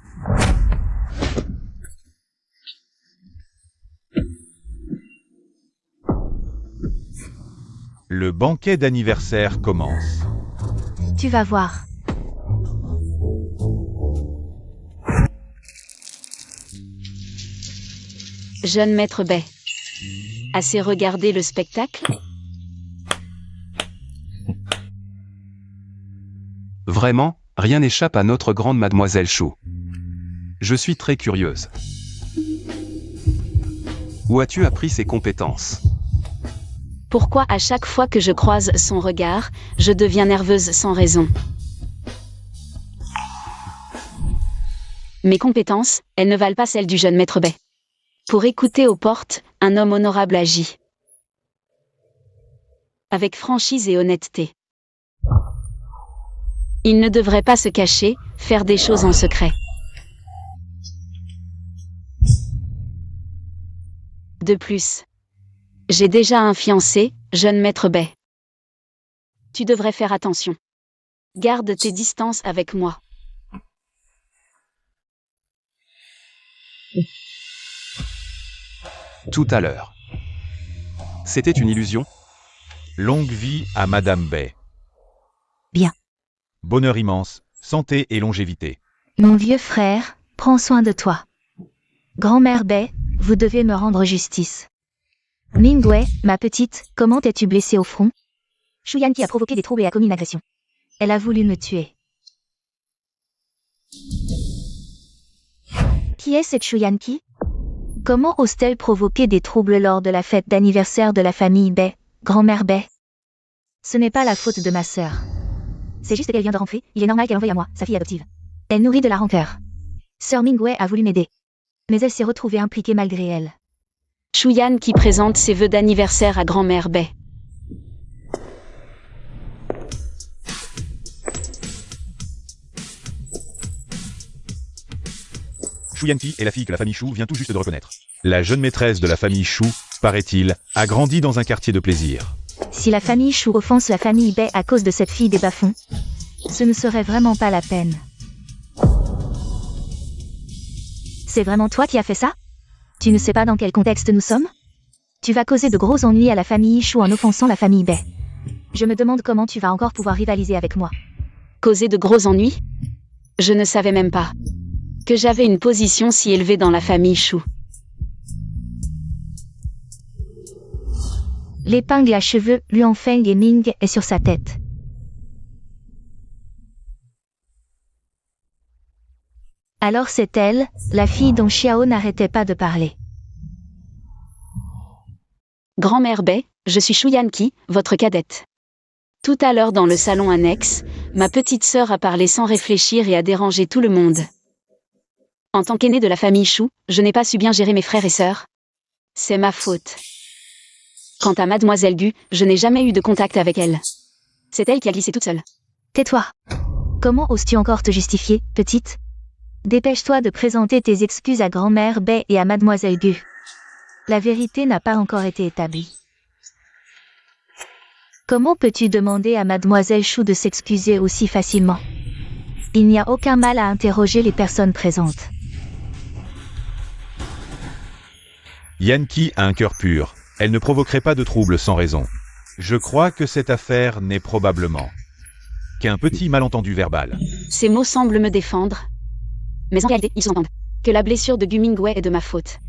Le banquet d'anniversaire commence. Tu vas voir. Jeune maître Bai. Assez regardé le spectacle? Vraiment, rien n'échappe à notre grande mademoiselle Shu. Je suis très curieuse. Où as-tu appris ces compétences? Pourquoi à chaque fois que je croise son regard, je deviens nerveuse sans raison? Mes compétences, elles ne valent pas celles du jeune maître Bai. Pour écouter aux portes, un homme honorable agit. Avec franchise et honnêteté. Il ne devrait pas se cacher, faire des choses en secret. De plus, j'ai déjà un fiancé, jeune maître Bai. Tu devrais faire attention. Garde tes distances avec moi. Tout à l'heure. C'était une illusion? Longue vie à Madame Bai. Bien. Bonheur immense, santé et longévité. Mon vieux frère, prends soin de toi. Grand-mère Bai, vous devez me rendre justice. Mingwei, ma petite, comment t'es-tu blessée au front? Shu Yanqi a provoqué des troubles et a commis une agression. Elle a voulu me tuer. Qui est cette Shu Yanqi? Comment ose-t-elle provoquer des troubles lors de la fête d'anniversaire de la famille Bai, grand-mère Bai? Ce n'est pas la faute de ma sœur. C'est juste qu'elle vient de rentrer, il est normal qu'elle envoie à moi, sa fille adoptive. Elle nourrit de la rancœur. Sœur Mingwei a voulu m'aider. Mais elle s'est retrouvée impliquée malgré elle. Shu Yan qui présente ses vœux d'anniversaire à grand-mère Bai. Shu Yanqi est la fille que la famille Shu vient tout juste de reconnaître. La jeune maîtresse de la famille Shu, paraît-il, a grandi dans un quartier de plaisir. Si la famille Shu offense la famille Bai à cause de cette fille des bas-fonds, ce ne serait vraiment pas la peine. C'est vraiment toi qui as fait ça? Tu ne sais pas dans quel contexte nous sommes? Tu vas causer de gros ennuis à la famille Shu en offensant la famille Bai. Je me demande comment tu vas encore pouvoir rivaliser avec moi. Causer de gros ennuis? Je ne savais même pas que j'avais une position si élevée dans la famille Shu. L'épingle à cheveux Luan Feng et Ming est sur sa tête. Alors c'est elle, la fille dont Xiao n'arrêtait pas de parler. Grand-mère Bai, je suis Shu Yanqi, votre cadette. Tout à l'heure dans le salon annexe, ma petite sœur a parlé sans réfléchir et a dérangé tout le monde. En tant qu'aînée de la famille Shu, je n'ai pas su bien gérer mes frères et sœurs. C'est ma faute. Quant à Mademoiselle Gu, je n'ai jamais eu de contact avec elle. C'est elle qui a glissé toute seule. Tais-toi. Comment oses-tu encore te justifier, petite? Dépêche-toi de présenter tes excuses à grand-mère Bay et à Mademoiselle Gu. La vérité n'a pas encore été établie. Comment peux-tu demander à Mademoiselle Chou de s'excuser aussi facilement? Il n'y a aucun mal à interroger les personnes présentes. Yankee a un cœur pur. Elle ne provoquerait pas de troubles sans raison. Je crois que cette affaire n'est probablement qu'un petit malentendu verbal. Ces mots semblent me défendre. Mais en réalité, ils s'entendent. Que la blessure de Gu Mingwei est de ma faute.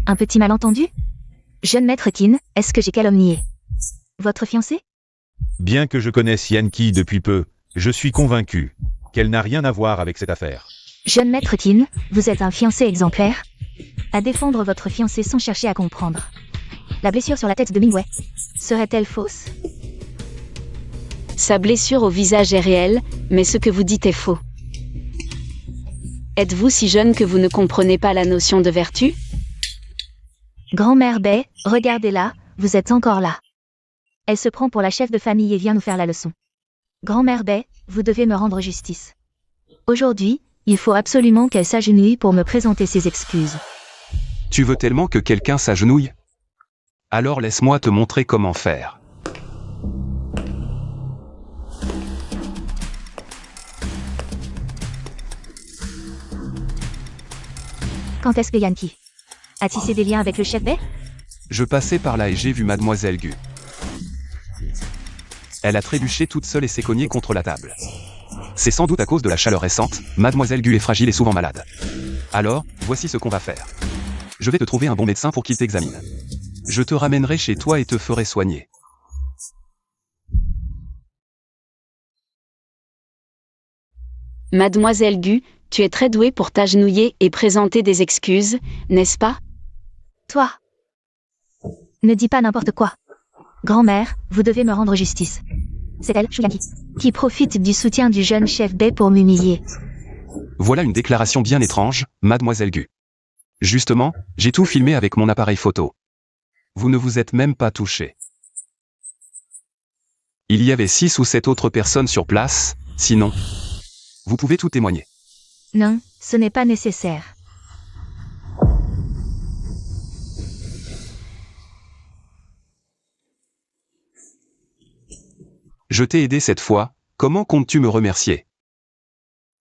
Un petit malentendu? Jeune maître Qin, est-ce que j'ai calomnié votre fiancé? Bien que je connaisse Yankee depuis peu, je suis convaincu qu'elle n'a rien à voir avec cette affaire. Jeune maître Qin, vous êtes un fiancé exemplaire. À défendre votre fiancé sans chercher à comprendre. La blessure sur la tête de Mingwei serait-elle fausse? Sa blessure au visage est réelle, mais ce que vous dites est faux. Êtes-vous si jeune que vous ne comprenez pas la notion de vertu? Grand-mère Bay, regardez-la, vous êtes encore là. Elle se prend pour la chef de famille et vient nous faire la leçon. Grand-mère Bay, vous devez me rendre justice. Aujourd'hui, il faut absolument qu'elle s'agenouille pour me présenter ses excuses. Tu veux tellement que quelqu'un s'agenouille? Alors laisse-moi te montrer comment faire. Quand est-ce que Yankee a tissé des liens avec le chef Bay? Je passais par là et j'ai vu Mademoiselle Gu. Elle a trébuché toute seule et s'est cognée contre la table. C'est sans doute à cause de la chaleur récente, Mademoiselle Gu est fragile et souvent malade. Alors, voici ce qu'on va faire. Je vais te trouver un bon médecin pour qu'il t'examine. Je te ramènerai chez toi et te ferai soigner. Mademoiselle Gu, tu es très douée pour t'agenouiller et présenter des excuses, n'est-ce pas? Toi. Ne dis pas n'importe quoi. Grand-mère, vous devez me rendre justice. C'est elle, Shu Yankee, qui profite du soutien du jeune chef Bay pour m'humilier. Voilà une déclaration bien étrange, Mademoiselle Gu. Justement, j'ai tout filmé avec mon appareil photo. Vous ne vous êtes même pas touché. Il y avait 6 ou 7 autres personnes sur place, sinon, vous pouvez tout témoigner. Non, ce n'est pas nécessaire. Je t'ai aidé cette fois, comment comptes-tu me remercier?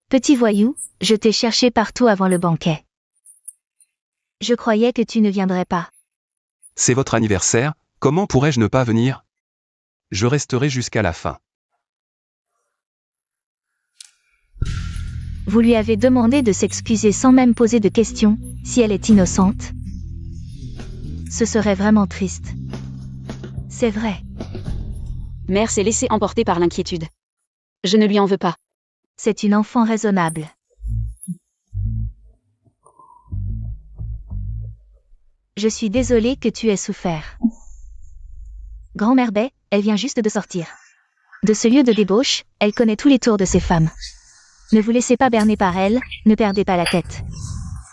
Petit voyou, je t'ai cherché partout avant le banquet. Je croyais que tu ne viendrais pas. C'est votre anniversaire, comment pourrais-je ne pas venir? Je resterai jusqu'à la fin. Vous lui avez demandé de s'excuser sans même poser de questions, si elle est innocente. Ce serait vraiment triste. C'est vrai. Mère s'est laissée emporter par l'inquiétude. Je ne lui en veux pas. C'est une enfant raisonnable. Je suis désolée que tu aies souffert. Grand-mère Bay, elle vient juste de sortir. De ce lieu de débauche, elle connaît tous les tours de ces femmes. Ne vous laissez pas berner par elle, ne perdez pas la tête.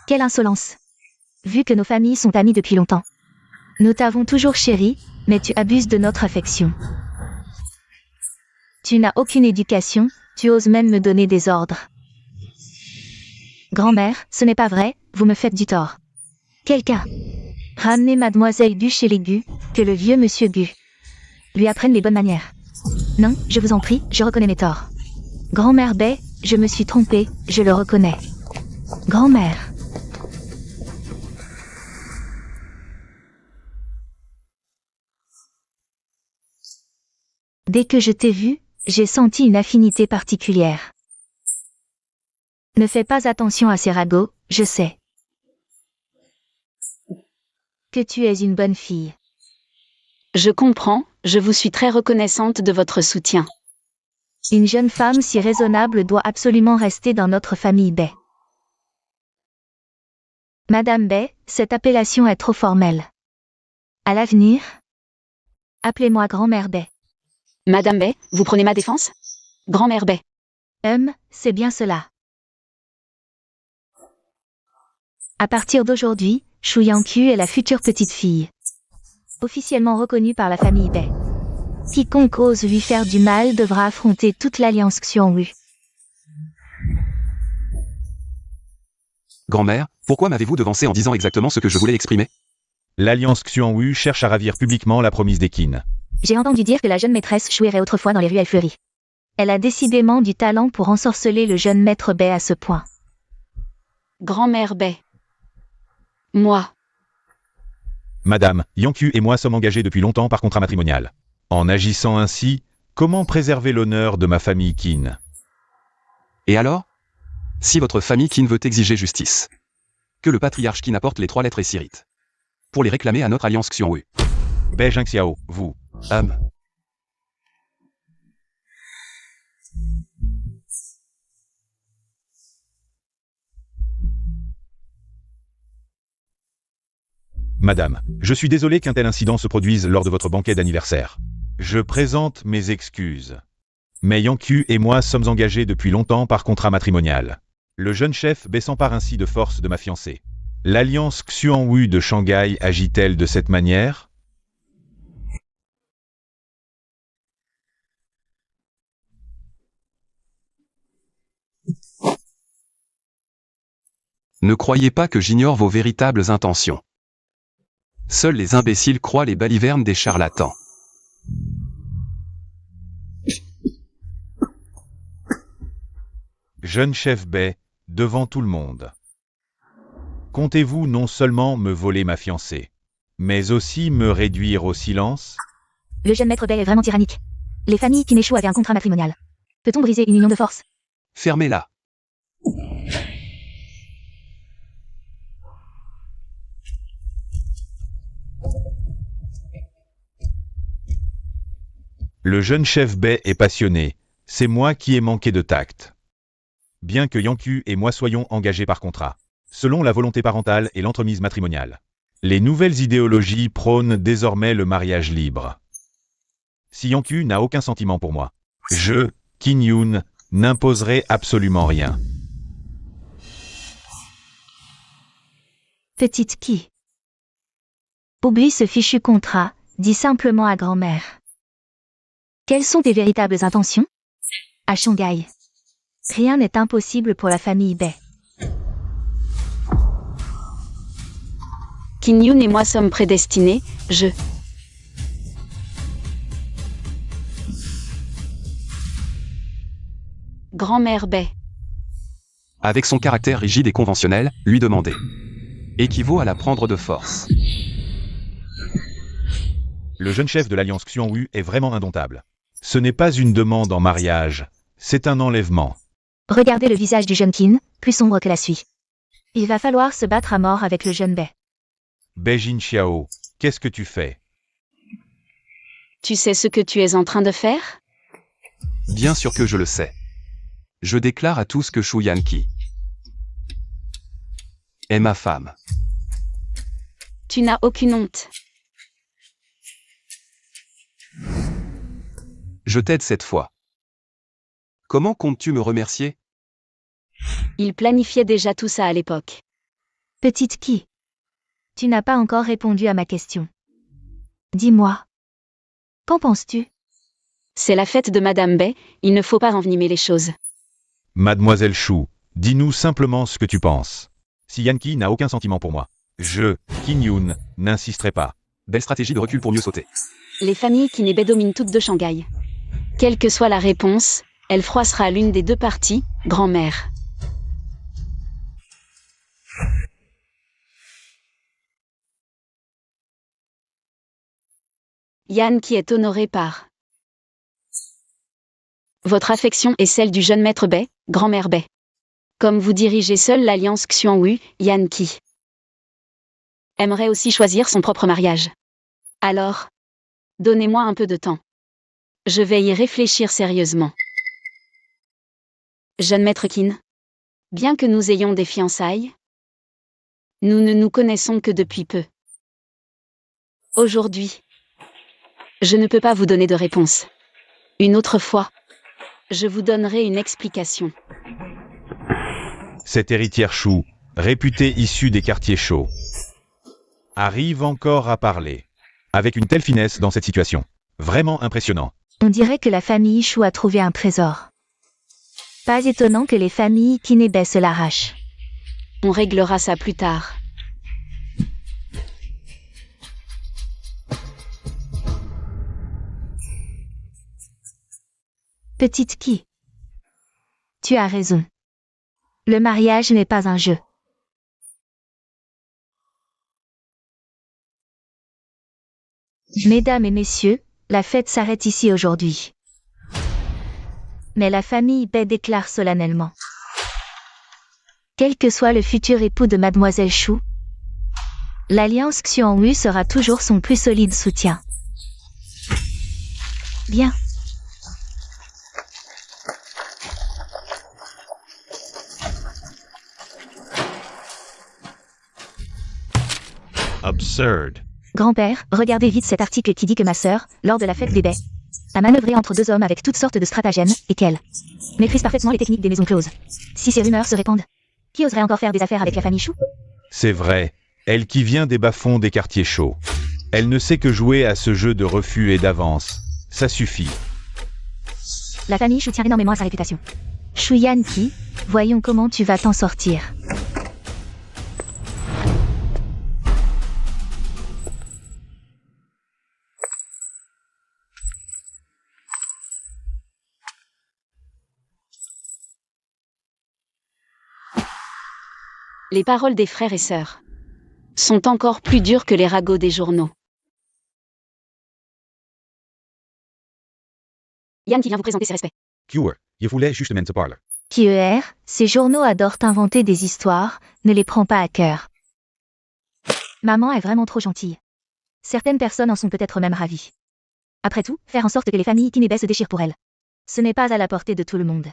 Quelle insolence! Vu que nos familles sont amies depuis longtemps. Nous t'avons toujours chérie, mais tu abuses de notre affection. Tu n'as aucune éducation, tu oses même me donner des ordres. Grand-mère, ce n'est pas vrai, vous me faites du tort. Quelqu'un. Ramenez Mademoiselle Gu chez les Gu, que le vieux monsieur Gu lui apprenne les bonnes manières. Non, je vous en prie, je reconnais mes torts. Grand-mère Bay, je me suis trompée, je le reconnais. Grand-mère. Dès que je t'ai vue, j'ai senti une affinité particulière. Ne fais pas attention à ces ragots, je sais que tu es une bonne fille. Je comprends, je vous suis très reconnaissante de votre soutien. Une jeune femme si raisonnable doit absolument rester dans notre famille Bay. Madame Bay, cette appellation est trop formelle. À l'avenir, appelez-moi grand-mère Bay. Madame Bay, vous prenez ma défense? Grand-mère Bay. C'est bien cela. À partir d'aujourd'hui, Shu Yankee est la future petite fille. officiellement reconnu par la famille Bei. Quiconque ose lui faire du mal devra affronter toute l'alliance Xiongwu. Grand-mère, pourquoi m'avez-vous devancé en disant exactement ce que je voulais exprimer? L'Alliance Xiongwu cherche à ravir publiquement la promise des Qin. J'ai entendu dire que la jeune maîtresse Shu errait autrefois dans les ruelles fleuries. Elle a décidément du talent pour ensorceler le jeune maître Bei à ce point. Grand-mère Bei. Moi. Madame, Yanku et moi sommes engagés depuis longtemps par contrat matrimonial. En agissant ainsi, comment préserver l'honneur de ma famille Qin? Et alors? Si votre famille Qin veut exiger justice, que le patriarche Qin apporte les 3 lettres et Sirit pour les réclamer à notre alliance Xiongwu. Bei Jingxiao, vous. Madame, je suis désolé qu'un tel incident se produise lors de votre banquet d'anniversaire. Je présente mes excuses. Mais Yanku et moi sommes engagés depuis longtemps par contrat matrimonial. Le jeune chef Bei s'empare ainsi de force de ma fiancée. L'alliance Xiongwu de Shanghai agit-elle de cette manière? Ne croyez pas que j'ignore vos véritables intentions. Seuls les imbéciles croient les balivernes des charlatans. Jeune chef Bei, devant tout le monde. Comptez-vous non seulement me voler ma fiancée, mais aussi me réduire au silence? Le jeune maître Bei est vraiment tyrannique. Les familles Qin et Shu avaient un contrat matrimonial. Peut-on briser une union de force? Fermez-la. Le jeune chef Bei est passionné, c'est moi qui ai manqué de tact. Bien que Yanku et moi soyons engagés par contrat, selon la volonté parentale et l'entremise matrimoniale. Les nouvelles idéologies prônent désormais le mariage libre. Si Yanku n'a aucun sentiment pour moi, je, Qin Yun, n'imposerai absolument rien. Petite Qi. Oublie ce fichu contrat, dis simplement à grand-mère. Quelles sont tes véritables intentions? À Shanghai. Rien n'est impossible pour la famille Bei. Qin Yun et moi sommes prédestinés, Grand-mère Bei. Avec son caractère rigide et conventionnel, lui demander équivaut à la prendre de force. Le jeune chef de l'Alliance Xiongwu est vraiment indomptable. Ce n'est pas une demande en mariage, c'est un enlèvement. Regardez le visage du jeune Qin, plus sombre que la suie. Il va falloir se battre à mort avec le jeune Bei. Bei Jingxiao, qu'est-ce que tu fais? Tu sais ce que tu es en train de faire? Bien sûr que je le sais. Je déclare à tous que Shu Yanqi est ma femme. Tu n'as aucune honte. Je t'aide cette fois. Comment comptes-tu me remercier? Il planifiait déjà tout ça à l'époque. Petite Qi. Tu n'as pas encore répondu à ma question. Dis-moi. Qu'en penses-tu? C'est la fête de Madame Bei, il ne faut pas envenimer les choses. Mademoiselle Shu, dis-nous simplement ce que tu penses. Si Yanqi n'a aucun sentiment pour moi, je, Qin Yun, n'insisterai pas. Belle stratégie de recul pour mieux sauter. Les familles Qin et Bei dominent toutes de Shanghai. Quelle que soit la réponse, elle froissera l'une des deux parties, grand-mère. Yan qui est honoré par votre affection et celle du jeune maître Bei, grand-mère Bei. Comme vous dirigez seule l'alliance Xiongwu, Yan Qi aimerait aussi choisir son propre mariage. Alors, donnez-moi un peu de temps. Je vais y réfléchir sérieusement. Jeune maître Qin, bien que nous ayons des fiançailles, nous ne nous connaissons que depuis peu. Aujourd'hui, je ne peux pas vous donner de réponse. Une autre fois, je vous donnerai une explication. Cette héritière Shu, réputée issue des quartiers chauds, arrive encore à parler. Avec une telle finesse dans cette situation. Vraiment impressionnant. On dirait que la famille Shu a trouvé un trésor. Pas étonnant que les familles Kinebe se l'arrachent. On réglera ça plus tard. Petite Ki. Tu as raison. Le mariage n'est pas un jeu. Mesdames et messieurs, la fête s'arrête ici aujourd'hui. Mais la famille Bai déclare solennellement. Quel que soit le futur époux de Mademoiselle Shu, l'alliance Xuanwu sera toujours son plus solide soutien. Bien. Absurd. Grand-père, regardez vite cet article qui dit que ma sœur, lors de la fête des baies, a manœuvré entre deux hommes avec toutes sortes de stratagèmes, et qu'elle maîtrise parfaitement les techniques des maisons closes. Si ces rumeurs se répandent, qui oserait encore faire des affaires avec la famille Shu? C'est vrai, elle qui vient des bas-fonds des quartiers chauds. Elle ne sait que jouer à ce jeu de refus et d'avance. Ça suffit. La famille Shu tient énormément à sa réputation. Shu Yanqi, voyons comment tu vas t'en sortir. Les paroles des frères et sœurs sont encore plus dures que les ragots des journaux. Yann qui vient vous présenter ses respects. Cure, je voulais justement te parler. Kier, ces journaux adorent inventer des histoires, ne les prends pas à cœur. Maman est vraiment trop gentille. Certaines personnes en sont peut-être même ravies. Après tout, faire en sorte que les familles Kinebe se déchirent pour elle. Ce n'est pas à la portée de tout le monde.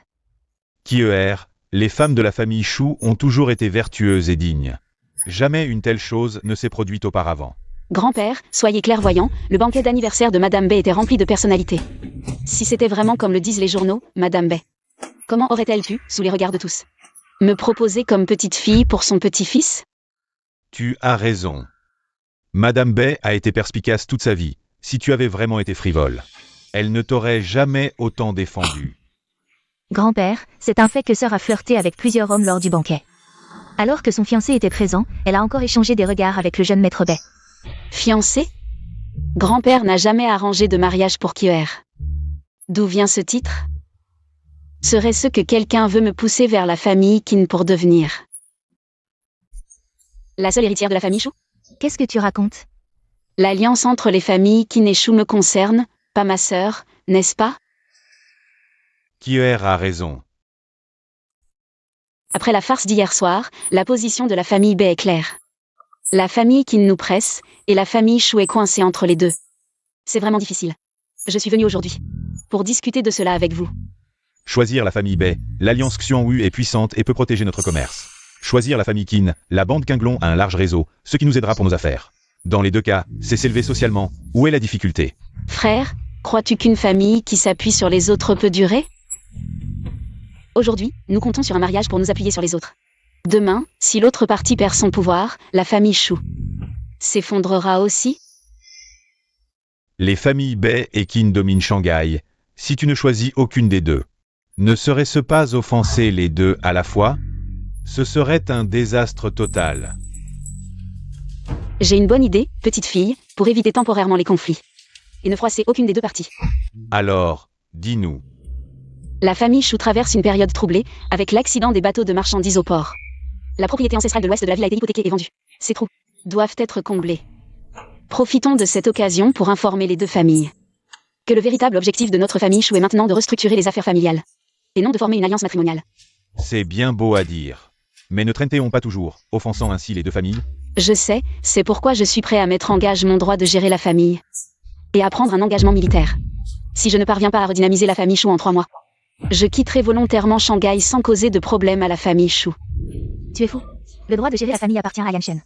Kier, les femmes de la famille Shu ont toujours été vertueuses et dignes. Jamais une telle chose ne s'est produite auparavant. Grand-père, soyez clairvoyant, le banquet d'anniversaire de Madame Bai était rempli de personnalités. Si c'était vraiment comme le disent les journaux, Madame Bai, comment aurait-elle pu, sous les regards de tous, me proposer comme petite fille pour son petit-fils? Tu as raison. Madame Bai a été perspicace toute sa vie, si tu avais vraiment été frivole. Elle ne t'aurait jamais autant défendu. Grand-père, c'est un fait que sœur a flirté avec plusieurs hommes lors du banquet. Alors que son fiancé était présent, elle a encore échangé des regards avec le jeune maître Bai. Fiancé? Grand-père n'a jamais arrangé de mariage pour Kier. D'où vient ce titre? Serait-ce que quelqu'un veut me pousser vers la famille Qin pour devenir la seule héritière de la famille Shu? Qu'est-ce que tu racontes? L'alliance entre les familles Qin et Shu me concerne, pas ma sœur, n'est-ce pas? Kier a raison. Après la farce d'hier soir, la position de la famille Bai est claire. La famille Qin nous presse, et la famille Shu est coincée entre les deux. C'est vraiment difficile. Je suis venue aujourd'hui pour discuter de cela avec vous. Choisir la famille Bai, l'alliance Xuanwu est puissante et peut protéger notre commerce. Choisir la famille Qin, la bande Qinglong a un large réseau, ce qui nous aidera pour nos affaires. Dans les deux cas, c'est s'élever socialement. Où est la difficulté? Frère, crois-tu qu'une famille qui s'appuie sur les autres peut durer? Aujourd'hui, nous comptons sur un mariage pour nous appuyer sur les autres. Demain, si l'autre partie perd son pouvoir, la famille Shu s'effondrera aussi? Les familles Bai et Qin dominent Shanghai. Si tu ne choisis aucune des deux, ne serait-ce pas offenser les deux à la fois? Ce serait un désastre total. J'ai une bonne idée, petite fille, pour éviter temporairement les conflits. Et ne froisser aucune des deux parties. Alors, dis-nous. La famille Shu traverse une période troublée, avec l'accident des bateaux de marchandises au port. La propriété ancestrale de l'ouest de la ville a été hypothéquée et vendue. Ces trous doivent être comblés. Profitons de cette occasion pour informer les deux familles que le véritable objectif de notre famille Shu est maintenant de restructurer les affaires familiales, et non de former une alliance matrimoniale. C'est bien beau à dire. Mais ne traînons pas toujours, offensant ainsi les deux familles. Je sais, c'est pourquoi je suis prêt à mettre en gage mon droit de gérer la famille. Et à prendre un engagement militaire. Si je ne parviens pas à redynamiser la famille Shu en 3 mois, je quitterai volontairement Shanghai sans causer de problème à la famille Shu. Tu es fou. Le droit de gérer la famille appartient à Yan Shen.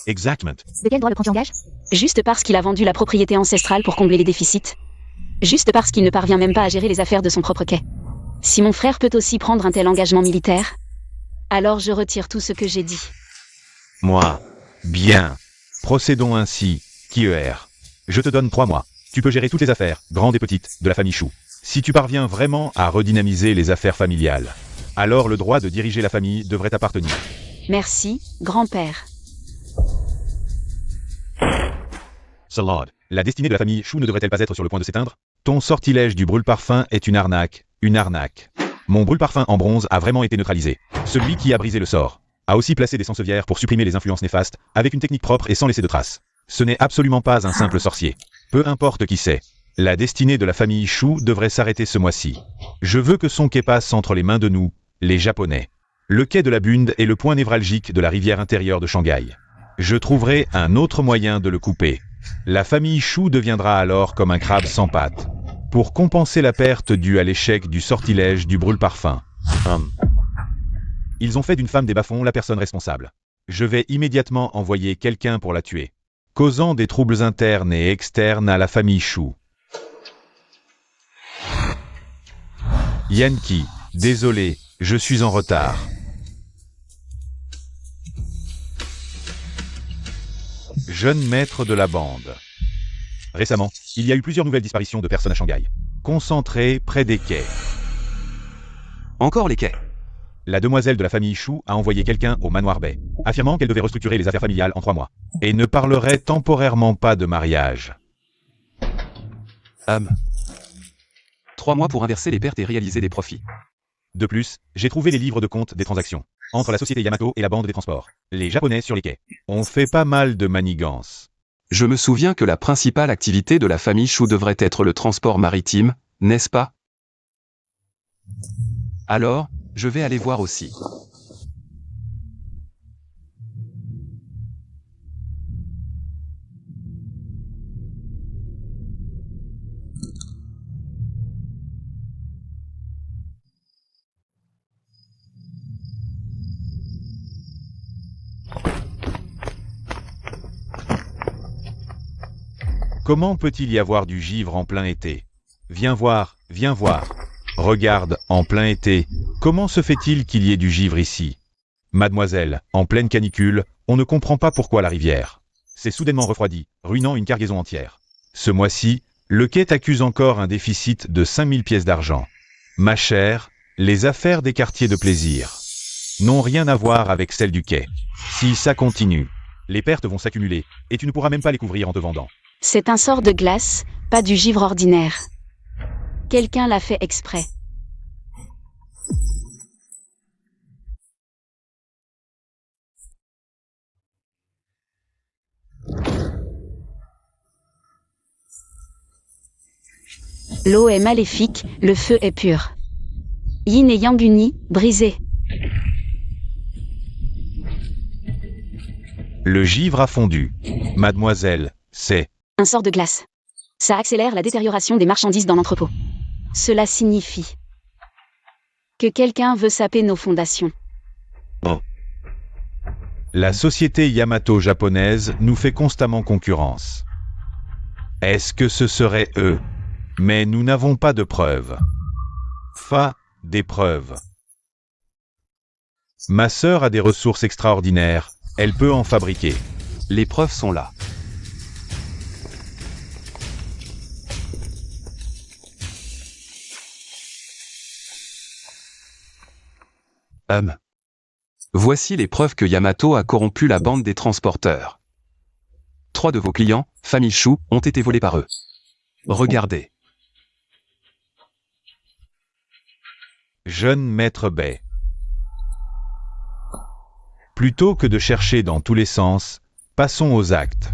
Exactement. De quel droit le prends-tu en gage? Juste parce qu'il a vendu la propriété ancestrale pour combler les déficits. Juste parce qu'il ne parvient même pas à gérer les affaires de son propre quai. Si mon frère peut aussi prendre un tel engagement militaire, alors je retire tout ce que j'ai dit. Moi. Bien. Procédons ainsi, Kier. Je te donne 3 mois. Tu peux gérer toutes les affaires, grandes et petites, de la famille Chou. Si tu parviens vraiment à redynamiser les affaires familiales, alors le droit de diriger la famille devrait t'appartenir. Merci, grand-père. Salad. La destinée de la famille Chou ne devrait-elle pas être sur le point de s'éteindre? Ton sortilège du brûle-parfum est une arnaque. Une arnaque. Mon brûle-parfum en bronze a vraiment été neutralisé. Celui qui a brisé le sort a aussi placé des sansevières pour supprimer les influences néfastes, avec une technique propre et sans laisser de traces. Ce n'est absolument pas un simple sorcier. Peu importe qui c'est. La destinée de la famille Chou devrait s'arrêter ce mois-ci. Je veux que son quai passe entre les mains de nous, les Japonais. Le quai de la Bunde est le point névralgique de la rivière intérieure de Shanghai. Je trouverai un autre moyen de le couper. La famille Chou deviendra alors comme un crabe sans pattes. Pour compenser la perte due à l'échec du sortilège du brûle-parfum. Ils ont fait d'une femme des bas-fonds la personne responsable. Je vais immédiatement envoyer quelqu'un pour la tuer, causant des troubles internes et externes à la famille Chou. Yankee, désolé, je suis en retard. Jeune maître de la bande. Récemment, il y a eu plusieurs nouvelles disparitions de personnes à Shanghai. Concentrées près des quais. Encore les quais. La demoiselle de la famille Chou a envoyé quelqu'un au manoir Bay, affirmant qu'elle devait restructurer les affaires familiales en 3 mois, et ne parlerait temporairement pas de mariage. 3 mois pour inverser les pertes et réaliser des profits. De plus, j'ai trouvé les livres de compte des transactions, entre la société Yamato et la bande des transports. Les Japonais sur les quais ont fait pas mal de manigances. Je me souviens que la principale activité de la famille Chou devrait être le transport maritime, n'est-ce pas? Alors, je vais aller voir aussi. Comment peut-il y avoir du givre en plein été? Viens voir, viens voir. Regarde, en plein été, comment se fait-il qu'il y ait du givre ici? Mademoiselle, en pleine canicule, on ne comprend pas pourquoi la rivière s'est soudainement refroidie, ruinant une cargaison entière. Ce mois-ci, le quai t'accuse encore un déficit de 5000 pièces d'argent. Ma chère, les affaires des quartiers de plaisir n'ont rien à voir avec celles du quai. Si ça continue, les pertes vont s'accumuler, et tu ne pourras même pas les couvrir en te vendant. C'est un sort de glace, pas du givre ordinaire. Quelqu'un l'a fait exprès. L'eau est maléfique, le feu est pur. Yin et Yang unis, brisés. Le givre a fondu. Mademoiselle, c'est Un sort de glace. Ça accélère la détérioration des marchandises dans l'entrepôt. Cela signifie que quelqu'un veut saper nos fondations. la société Yamato japonaise nous fait constamment concurrence. Est-ce que ce serait eux? Mais nous n'avons pas de preuves. Des preuves. Ma sœur a des ressources extraordinaires, elle peut en fabriquer. Les preuves sont là. Voici les preuves que Yamato a corrompu la bande des transporteurs. 3 de vos clients, famille Chou, ont été volés par eux. Regardez. Jeune maître Bay. Plutôt que de chercher dans tous les sens, passons aux actes.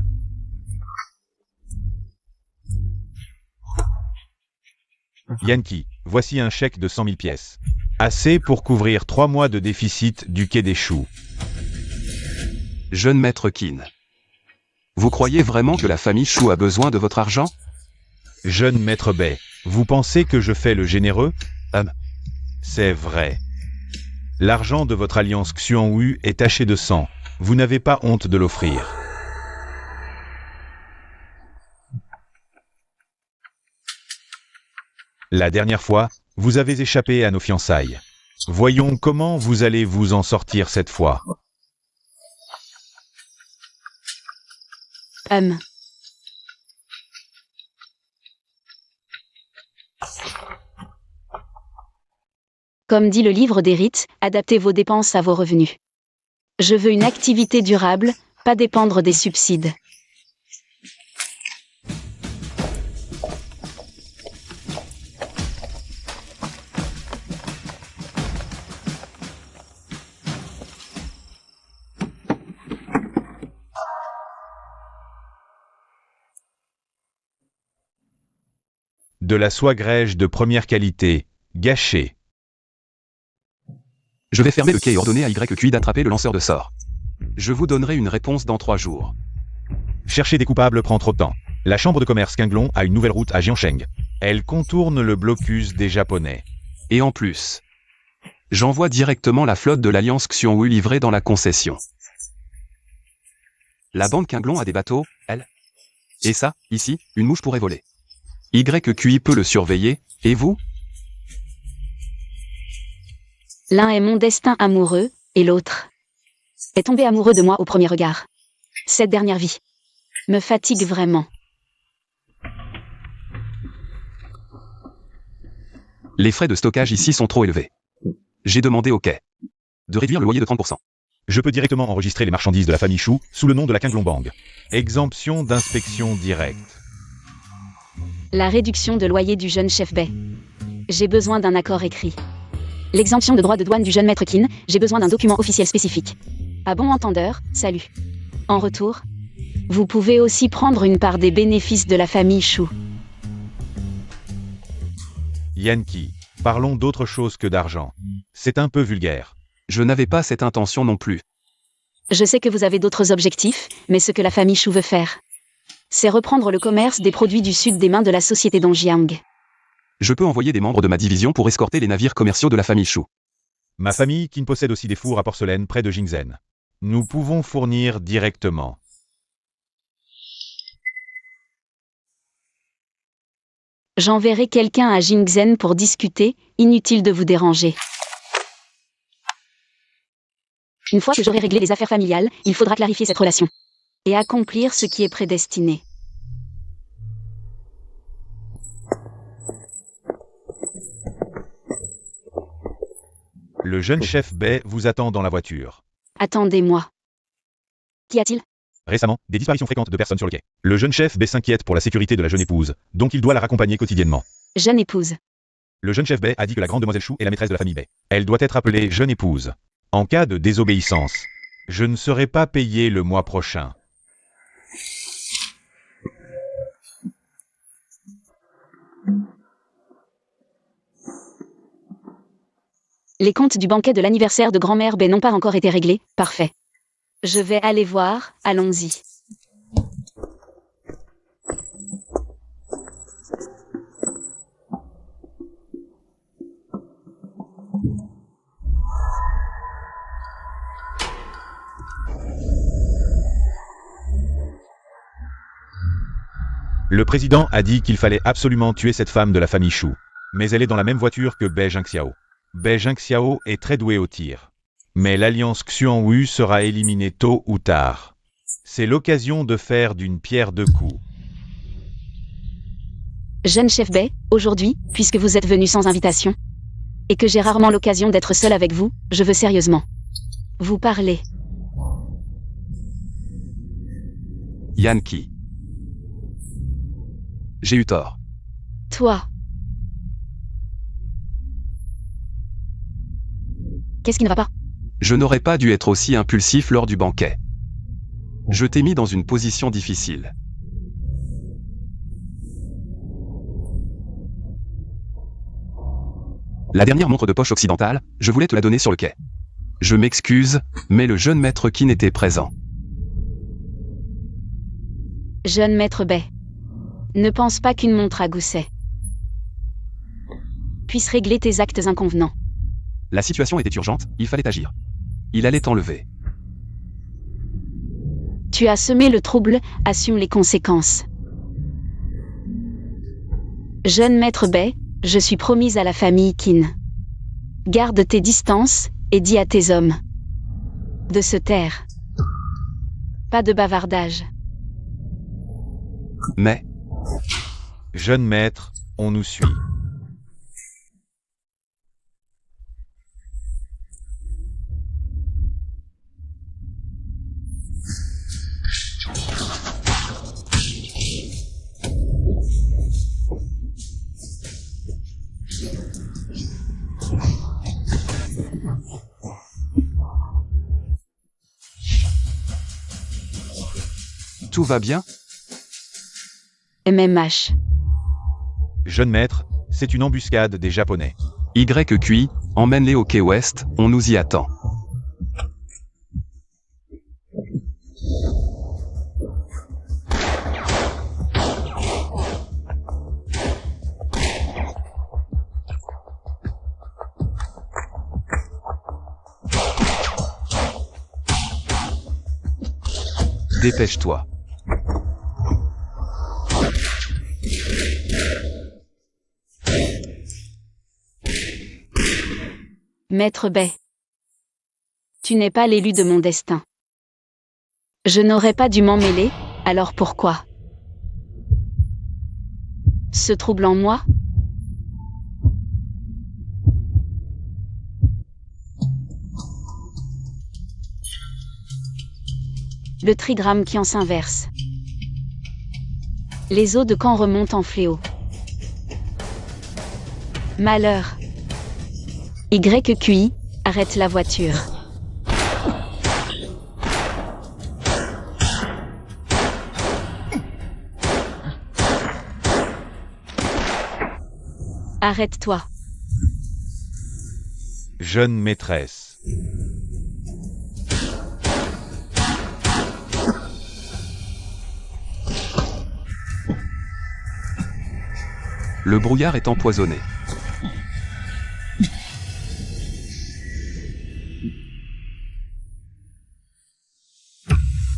Yankee, voici un chèque de 100 000 pièces. Assez pour couvrir 3 mois de déficit du quai des Choux. Jeune maître Kin. Vous croyez vraiment que la famille Chou a besoin de votre argent? Jeune maître Bay, vous pensez que je fais le généreux? C'est vrai. L'argent de votre alliance Xuanwu est taché de sang. Vous n'avez pas honte de l'offrir. La dernière fois, vous avez échappé à nos fiançailles. Voyons comment vous allez vous en sortir cette fois. Comme dit le livre des rites, adaptez vos dépenses à vos revenus. Je veux une activité durable, pas dépendre des subsides. De la soie grège de première qualité, gâchée. Je vais fermer le quai et ordonner à YQI d'attraper le lanceur de sorts. Je vous donnerai une réponse dans 3 jours. Chercher des coupables prend trop de temps. La chambre de commerce Qinglong a une nouvelle route à Jiangsheng. Elle contourne le blocus des Japonais. Et en plus, j'envoie directement la flotte de l'Alliance Xiongwu livrée dans la concession. La bande Qinglong a des bateaux, elle. Et ça, ici, une mouche pourrait voler. YQI peut le surveiller, et vous? L'un est mon destin amoureux, et l'autre est tombé amoureux de moi au premier regard. Cette dernière vie me fatigue vraiment. Les frais de stockage ici sont trop élevés. J'ai demandé au quai de réduire le loyer de 30%. Je peux directement enregistrer les marchandises de la famille Shu sous le nom de la Qinglong Bank. Exemption d'inspection directe. La réduction de loyer du jeune chef Bai. J'ai besoin d'un accord écrit. L'exemption de droits de douane du jeune maître Qin, j'ai besoin d'un document officiel spécifique. À bon entendeur, salut. En retour, vous pouvez aussi prendre une part des bénéfices de la famille Shu. Yankee, parlons d'autre chose que d'argent. C'est un peu vulgaire. Je n'avais pas cette intention non plus. Je sais que vous avez d'autres objectifs, mais ce que la famille Shu veut faire, c'est reprendre le commerce des produits du sud des mains de la société Dongjiang. Je peux envoyer des membres de ma division pour escorter les navires commerciaux de la famille Shu. Ma famille Qin possède aussi des fours à porcelaine près de Jingzhen. Nous pouvons fournir directement. J'enverrai quelqu'un à Jingzhen pour discuter, inutile de vous déranger. Une fois que j'aurai réglé les affaires familiales, il faudra clarifier cette relation et accomplir ce qui est prédestiné. Le jeune chef Bai vous attend dans la voiture. Attendez-moi. Qu'y a-t-il ? Récemment, des disparitions fréquentes de personnes sur le quai. Le jeune chef Bai s'inquiète pour la sécurité de la jeune épouse, donc il doit la raccompagner quotidiennement. Jeune épouse. Le jeune chef Bai a dit que la grande demoiselle Shu est la maîtresse de la famille Bai. Elle doit être appelée jeune épouse. En cas de désobéissance, je ne serai pas payé le mois prochain. Les comptes du banquet de l'anniversaire de grand-mère Bai n'ont pas encore été réglés, parfait. Je vais aller voir, allons-y. Le président a dit qu'il fallait absolument tuer cette femme de la famille Shu. Mais elle est dans la même voiture que Bai Jingxiao. Bai Jingxiao est très doué au tir. Mais l'alliance Xiongwu sera éliminée tôt ou tard. C'est l'occasion de faire d'une pierre deux coups. Jeune chef Bai, aujourd'hui, puisque vous êtes venu sans invitation, et que j'ai rarement l'occasion d'être seul avec vous, je veux sérieusement vous parler. Yankee. J'ai eu tort. Toi. Qu'est-ce qui ne va pas ? Je n'aurais pas dû être aussi impulsif lors du banquet. Je t'ai mis dans une position difficile. La dernière montre de poche occidentale, je voulais te la donner sur le quai. Je m'excuse, mais le jeune maître Qin était présent. Jeune maître Bai, ne pense pas qu'une montre à gousset puisse régler tes actes inconvenants. La situation était urgente, il fallait agir. Il allait t'enlever. Tu as semé le trouble, assume les conséquences. Jeune maître Bai, je suis promise à la famille Qin. Garde tes distances, et dis à tes hommes de se taire. Pas de bavardage. Mais, Jeune maître, on nous suit. Tout va bien? MMH. Jeune maître, c'est une embuscade des Japonais. YQI, emmène-les au quai ouest, on nous y attend. Dépêche-toi. Maître Bay. Tu n'es pas l'élu de mon destin. Je n'aurais pas dû m'en mêler, alors pourquoi? Ce trouble en moi? Le trigramme qui en s'inverse. Les eaux de camp remontent en fléau. Malheur. YQI, arrête la voiture. Arrête-toi. Jeune maîtresse. Le brouillard est empoisonné.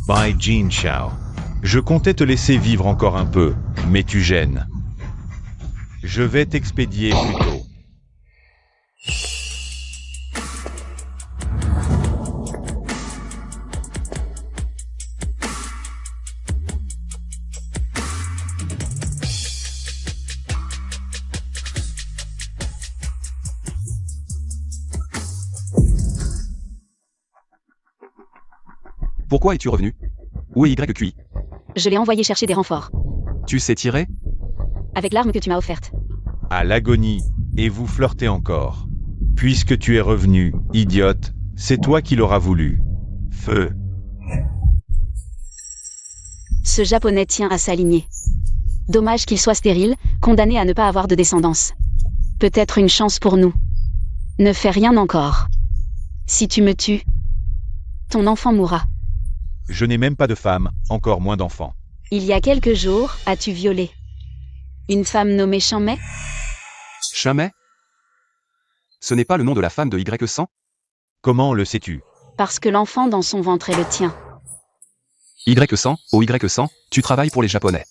By Jin Chao. Je comptais te laisser vivre encore un peu, mais tu gênes. Je vais t'expédier plus tôt. Pourquoi es-tu revenu? Où est YQI? Je l'ai envoyé chercher des renforts. Tu sais tirer? Avec l'arme que tu m'as offerte. À l'agonie, et vous flirtez encore. Puisque tu es revenu, idiote, c'est toi qui l'auras voulu. Feu. Ce japonais tient à s'aligner. Dommage qu'il soit stérile, condamné à ne pas avoir de descendance. Peut-être une chance pour nous. Ne fais rien encore. Si tu me tues, ton enfant mourra. Je n'ai même pas de femme, encore moins d'enfants. Il y a quelques jours, as-tu violé une femme nommée Chamay? Chamay? Ce n'est pas le nom de la femme de Y100? Comment le sais-tu? Parce que l'enfant dans son ventre est le tien. Y100, au Y100, tu travailles pour les Japonais.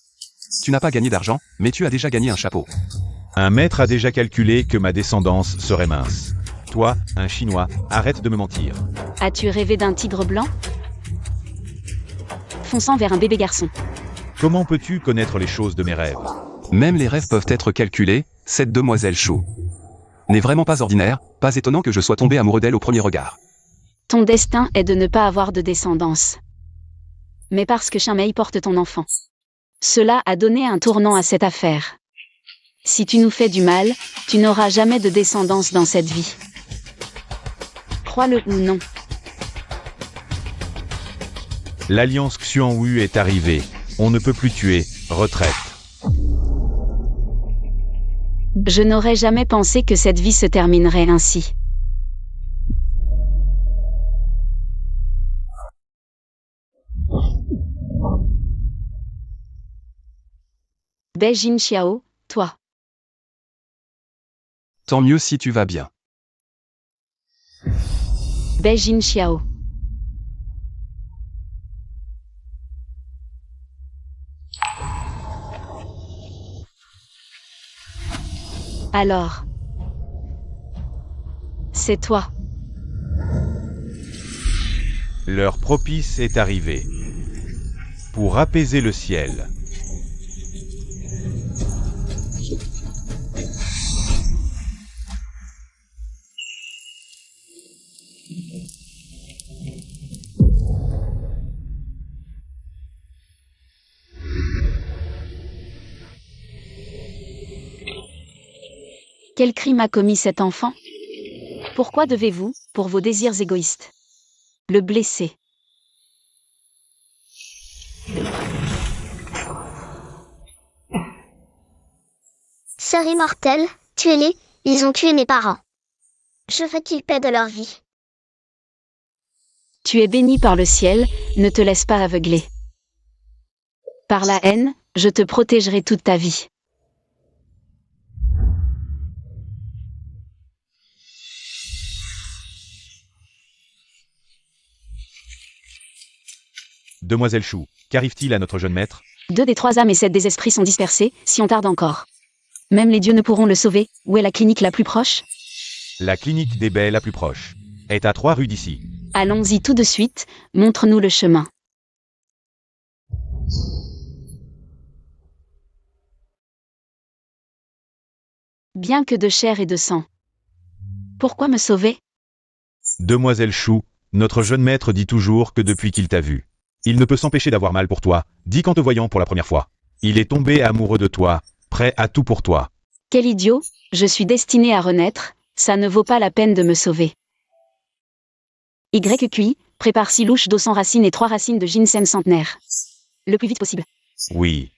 Tu n'as pas gagné d'argent, mais tu as déjà gagné un chapeau. Un maître a déjà calculé que ma descendance serait mince. Toi, un Chinois, arrête de me mentir. As-tu rêvé d'un tigre blanc? Fonçant vers un bébé garçon. Comment peux-tu connaître les choses de mes rêves? Même les rêves peuvent être calculés, cette demoiselle Chou n'est vraiment pas ordinaire, pas étonnant que je sois tombé amoureux d'elle au premier regard. Ton destin est de ne pas avoir de descendance. Mais parce que Chamay porte ton enfant. Cela a donné un tournant à cette affaire. Si tu nous fais du mal, tu n'auras jamais de descendance dans cette vie. Crois-le ou non. L'alliance Xuan-Wu est arrivée. On ne peut plus tuer. Retraite. Je n'aurais jamais pensé que cette vie se terminerait ainsi. Bei Jin Xiao, toi. Tant mieux si tu vas bien. Bei Jin Xiao. Alors. C'est toi. L'heure propice est arrivée. Pour apaiser le ciel. Quel crime a commis cet enfant? Pourquoi devez-vous, pour vos désirs égoïstes, le blesser? Sœur immortelle, tuez-les, ils ont tué mes parents. Je veux qu'ils paient de leur vie. Tu es béni par le ciel, ne te laisse pas aveugler. Par la haine, je te protégerai toute ta vie. Demoiselle Chou, qu'arrive-t-il à notre jeune maître? 2 des 3 âmes et 7 des esprits sont dispersés, si on tarde encore. Même les dieux ne pourront le sauver. Où est la clinique la plus proche? La clinique des baies la plus proche est à 3 rues d'ici. Allons-y tout de suite, montre-nous le chemin. Bien que de chair et de sang. Pourquoi me sauver? Demoiselle Chou, notre jeune maître dit toujours que depuis qu'il t'a vu, il ne peut s'empêcher d'avoir mal pour toi, dit qu'en te voyant pour la première fois, il est tombé amoureux de toi, prêt à tout pour toi. Quel idiot, je suis destiné à renaître, ça ne vaut pas la peine de me sauver. YQI, prépare 6 louches d'eau sans racines et 3 racines de ginseng centenaire. Le plus vite possible. Oui.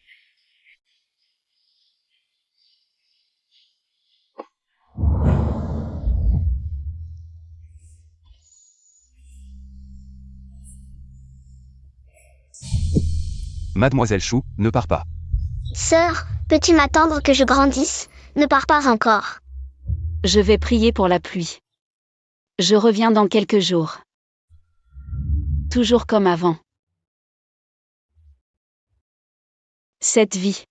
Mademoiselle Chou, ne pars pas. Sœur, peux-tu m'attendre que je grandisse? Ne pars pas encore. Je vais prier pour la pluie. Je reviens dans quelques jours. Toujours comme avant. Cette vie.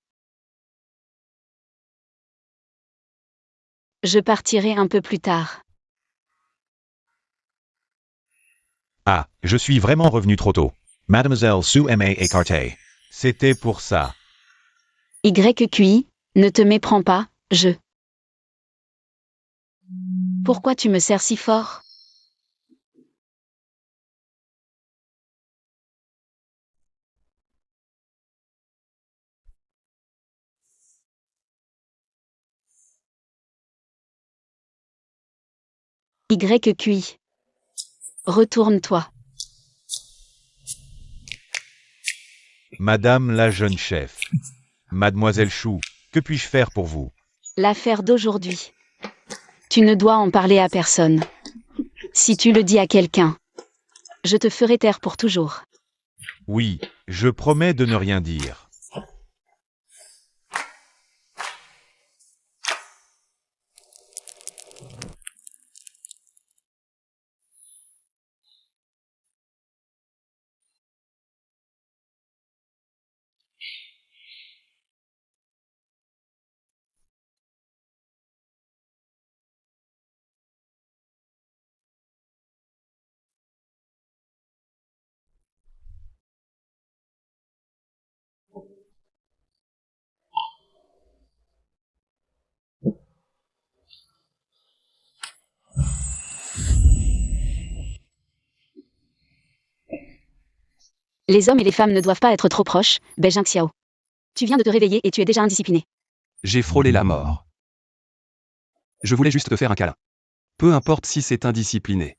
Je partirai un peu plus tard. Ah, je suis vraiment revenu trop tôt. Mademoiselle Sue m'a écarté. C'était pour ça. YQI, ne te méprends pas, je. Pourquoi tu me serres si fort? YQI. Retourne-toi. Madame la jeune chef. Mademoiselle Chou, que puis-je faire pour vous? L'affaire d'aujourd'hui. Tu ne dois en parler à personne. Si tu le dis à quelqu'un, je te ferai taire pour toujours. Oui, je promets de ne rien dire. Les hommes et les femmes ne doivent pas être trop proches, Beijing Xiao. Tu viens de te réveiller et tu es déjà indiscipliné. J'ai frôlé la mort. Je voulais juste te faire un câlin. Peu importe si c'est indiscipliné.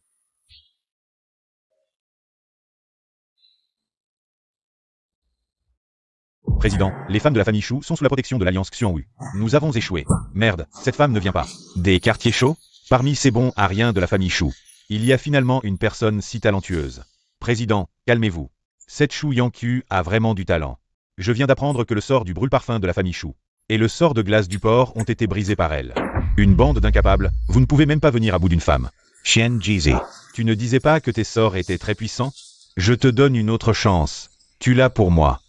Président, les femmes de la famille Chou sont sous la protection de l'Alliance Xiongwu. Nous avons échoué. Merde, cette femme ne vient pas. Des quartiers chauds? Parmi ces bons ariens de la famille Chou, il y a finalement une personne si talentueuse. Président, calmez-vous. Cette Chou Yanku a vraiment du talent. Je viens d'apprendre que le sort du brûle-parfum de la famille Chou et le sort de glace du porc ont été brisés par elle. Une bande d'incapables, vous ne pouvez même pas venir à bout d'une femme. Xian Jizi, tu ne disais pas que tes sorts étaient très puissants? Je te donne une autre chance. Tu l'as pour moi.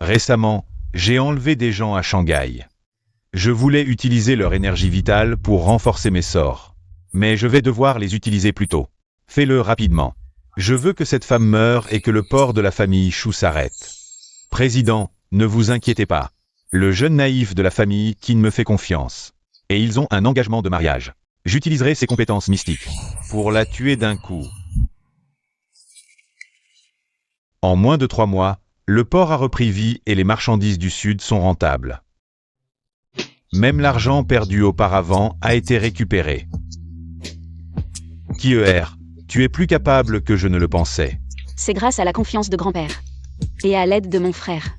Récemment, j'ai enlevé des gens à Shanghai. Je voulais utiliser leur énergie vitale pour renforcer mes sorts. Mais je vais devoir les utiliser plus tôt. Fais-le rapidement. Je veux que cette femme meure et que le port de la famille Chou s'arrête. Président, ne vous inquiétez pas. Le jeune naïf de la famille Qin me fait confiance. Et ils ont un engagement de mariage. J'utiliserai ses compétences mystiques pour la tuer d'un coup. En moins de 3 mois, le port a repris vie et les marchandises du Sud sont rentables. Même l'argent perdu auparavant a été récupéré. Kieer, tu es plus capable que je ne le pensais. C'est grâce à la confiance de grand-père. Et à l'aide de mon frère.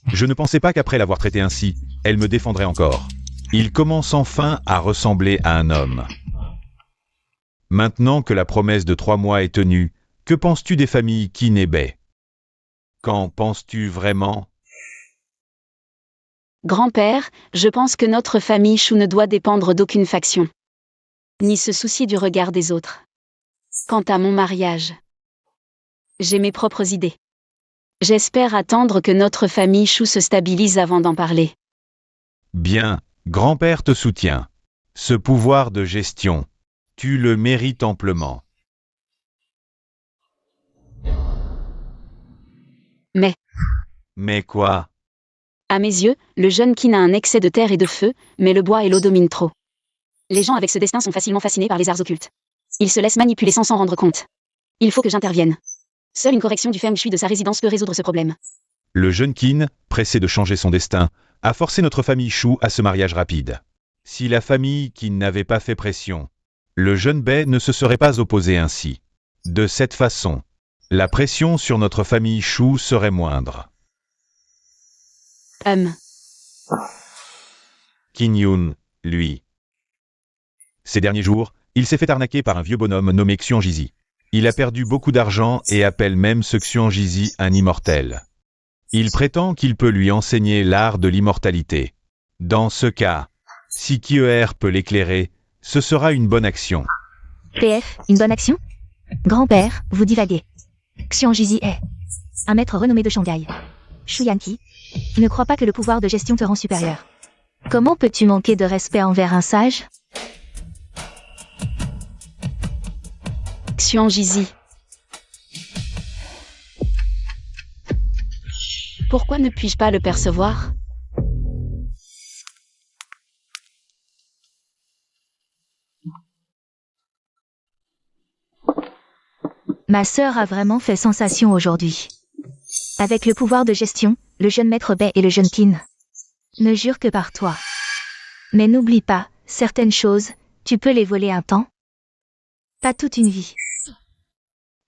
Je ne pensais pas qu'après l'avoir traité ainsi, elle me défendrait encore. Il commence enfin à ressembler à un homme. Maintenant que la promesse de 3 mois est tenue, que penses-tu des familles Kin et Bae? Qu'en penses-tu vraiment? Grand-père, je pense que notre famille Chou ne doit dépendre d'aucune faction. Ni se soucier du regard des autres. Quant à mon mariage, j'ai mes propres idées. J'espère attendre que notre famille Chou se stabilise avant d'en parler. Bien, grand-père te soutient. Ce pouvoir de gestion, tu le mérites amplement. Mais quoi? À mes yeux, le jeune Kin a un excès de terre et de feu, mais le bois et l'eau dominent trop. Les gens avec ce destin sont facilement fascinés par les arts occultes. Ils se laissent manipuler sans s'en rendre compte. Il faut que j'intervienne. Seule une correction du feng shui de sa résidence peut résoudre ce problème. Le jeune Qin, pressé de changer son destin, a forcé notre famille Shu à ce mariage rapide. Si la famille Qin n'avait pas fait pression, le jeune Bae ne se serait pas opposé ainsi. De cette façon, la pression sur notre famille Shu serait moindre. Qin Yun, lui. Ces derniers jours, il s'est fait arnaquer par un vieux bonhomme nommé Xianjizi. Il a perdu beaucoup d'argent et appelle même ce Xianjizi un immortel. Il prétend qu'il peut lui enseigner l'art de l'immortalité. Dans ce cas, si Kieer peut l'éclairer, ce sera une bonne action. PF, une bonne action? Grand-père, vous divaguez. Xianjizi est un maître renommé de Shanghai. Shu Yanqi, ne crois pas que le pouvoir de gestion te rend supérieur. Comment peux-tu manquer de respect envers un sage? Xianjizi. Pourquoi ne puis-je pas le percevoir? Ma sœur a vraiment fait sensation aujourd'hui. Avec le pouvoir de gestion, le jeune maître Bae et le jeune Qin ne jurent que par toi. Mais n'oublie pas, certaines choses, tu peux les voler un temps. Pas toute une vie.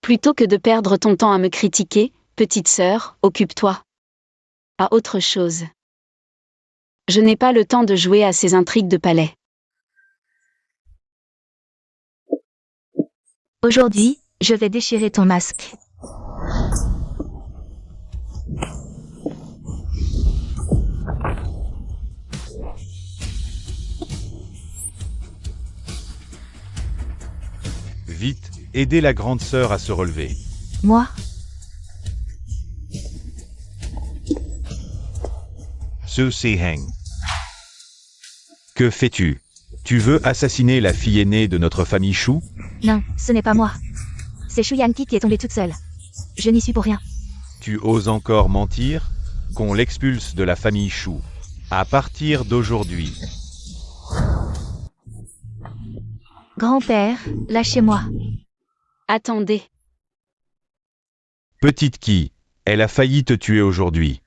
Plutôt que de perdre ton temps à me critiquer, petite sœur, occupe-toi à autre chose. Je n'ai pas le temps de jouer à ces intrigues de palais. Aujourd'hui, je vais déchirer ton masque. Vite, aidez la grande sœur à se relever. Moi? Su Si-heng. Que fais-tu? Tu veux assassiner la fille aînée de notre famille Shu? Non, ce n'est pas moi. C'est Shu Yanqi qui est tombée toute seule. Je n'y suis pour rien. Tu oses encore mentir? Qu'on l'expulse de la famille Shu. À partir d'aujourd'hui. Grand-père, lâchez-moi. Attendez. Petite Ki, elle a failli te tuer aujourd'hui.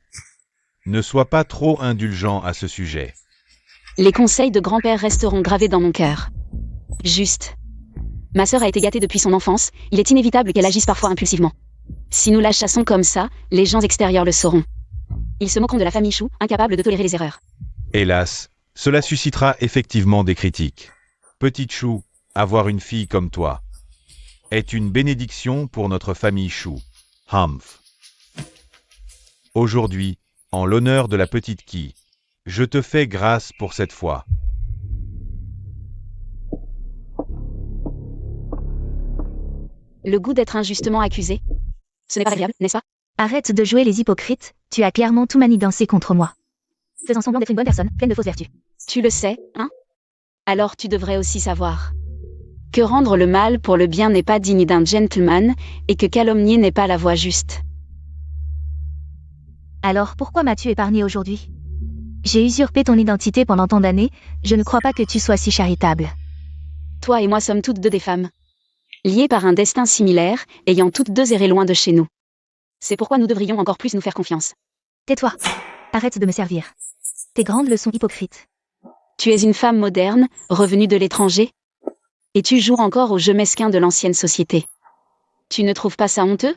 Ne sois pas trop indulgent à ce sujet. Les conseils de grand-père resteront gravés dans mon cœur. Juste. Ma sœur a été gâtée depuis son enfance, il est inévitable qu'elle agisse parfois impulsivement. Si nous la chassons comme ça, les gens extérieurs le sauront. Ils se moqueront de la famille Shu, incapable de tolérer les erreurs. Hélas, cela suscitera effectivement des critiques. Petite Shu, avoir une fille comme toi est une bénédiction pour notre famille Shu. Humph. Aujourd'hui, en l'honneur de la petite Ki, je te fais grâce pour cette fois. Le goût d'être injustement accusé. Ce n'est pas agréable, n'est-ce pas? Arrête de jouer les hypocrites, tu as clairement tout manigancé contre moi. Faisant semblant d'être une bonne personne, pleine de fausses vertus. Tu le sais, hein? Alors tu devrais aussi savoir que rendre le mal pour le bien n'est pas digne d'un gentleman, et que calomnier n'est pas la voie juste. Alors pourquoi m'as-tu épargné aujourd'hui? J'ai usurpé ton identité pendant tant d'années, je ne crois pas que tu sois si charitable. Toi et moi sommes toutes deux des femmes. Liées par un destin similaire, ayant toutes deux erré loin de chez nous. C'est pourquoi nous devrions encore plus nous faire confiance. Tais-toi. Arrête de me servir. Tes grandes leçons hypocrites. Tu es une femme moderne, revenue de l'étranger? Et tu joues encore au jeu mesquin de l'ancienne société. Tu ne trouves pas ça honteux?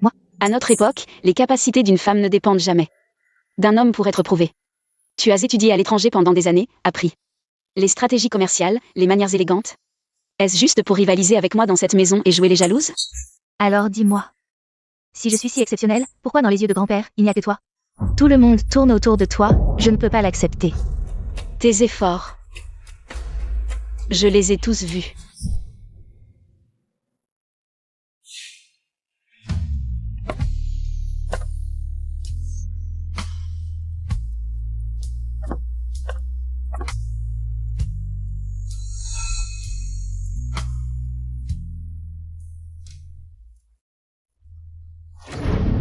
Moi? À notre époque, les capacités d'une femme ne dépendent jamais d'un homme pour être prouvées. Tu as étudié à l'étranger pendant des années, appris les stratégies commerciales, les manières élégantes. Est-ce juste pour rivaliser avec moi dans cette maison et jouer les jalouses? Alors dis-moi. Si je suis si exceptionnelle, pourquoi dans les yeux de grand-père, il n'y a que toi? Tout le monde tourne autour de toi, je ne peux pas l'accepter. Tes efforts. Je les ai tous vus.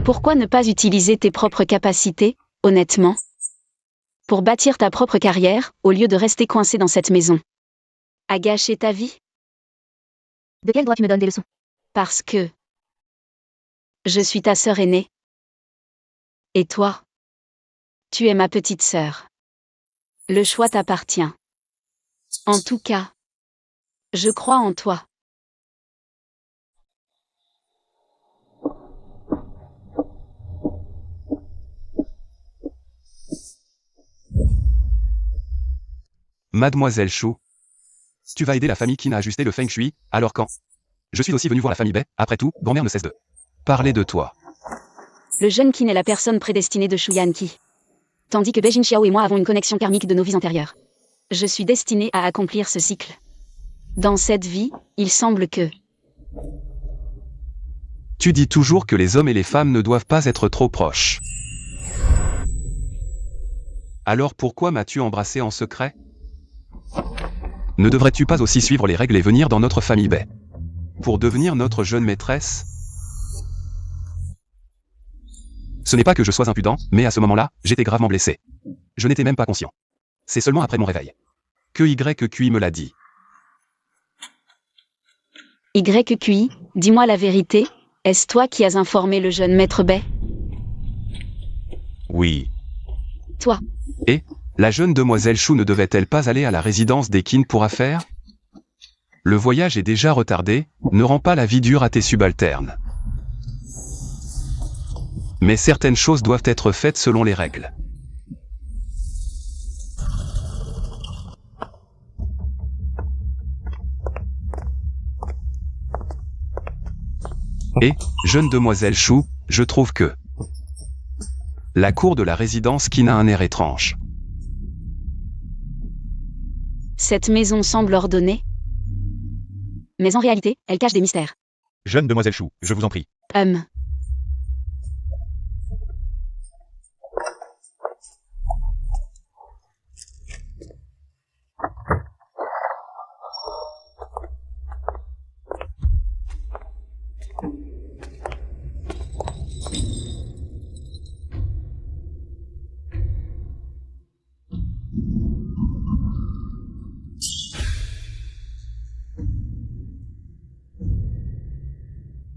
Pourquoi ne pas utiliser tes propres capacités, honnêtement, pour bâtir ta propre carrière, au lieu de rester coincé dans cette maison? À gâcher ta vie? De quel droit tu me donnes des leçons? Parce que je suis ta sœur aînée. Et toi, tu es ma petite sœur. Le choix t'appartient. En tout cas, je crois en toi. Mademoiselle Chou. Tu vas aider la famille Qin à ajuster le feng shui, alors quand? Je suis aussi venu voir la famille Bai, après tout, grand-mère ne cesse de parler de toi. Le jeune Qin est la personne prédestinée de Shu Yanqi. Tandis que Bei Jinxiao et moi avons une connexion karmique de nos vies antérieures. Je suis destinée à accomplir ce cycle. Dans cette vie, il semble que... Tu dis toujours que les hommes et les femmes ne doivent pas être trop proches. Alors pourquoi m'as-tu embrassé en secret? Ne devrais-tu pas aussi suivre les règles et venir dans notre famille Bai pour devenir notre jeune maîtresse? Ce n'est pas que je sois impudent, mais à ce moment-là, j'étais gravement blessé. Je n'étais même pas conscient. C'est seulement après mon réveil que YQI me l'a dit. YQI, dis-moi la vérité, est-ce toi qui as informé le jeune maître Bai? Oui. Toi. Et la jeune demoiselle Chou ne devait-elle pas aller à la résidence des Qin pour affaires? Le voyage est déjà retardé, ne rend pas la vie dure à tes subalternes. Mais certaines choses doivent être faites selon les règles. Et, jeune demoiselle Chou, je trouve que la cour de la résidence Qin a un air étrange. Cette maison semble ordonnée. Mais en réalité, elle cache des mystères. Jeune demoiselle Chou, je vous en prie.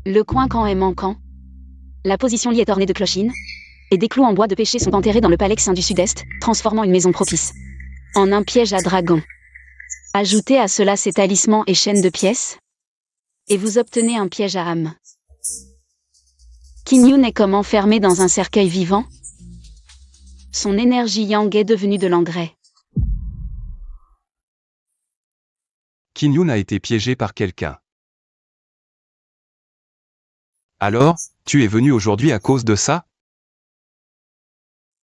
Le coin-camp est manquant. La position lit est ornée de clochines. Et des clous en bois de pêcher sont enterrés dans le palais Xin du Sud-Est, transformant une maison propice en un piège à dragon. Ajoutez à cela ces talismans et chaînes de pièces, et vous obtenez un piège à âme. Qin Yun est comme enfermé dans un cercueil vivant. Son énergie yang est devenue de l'engrais. Qin Yun a été piégé par quelqu'un. Alors, tu es venu aujourd'hui à cause de ça?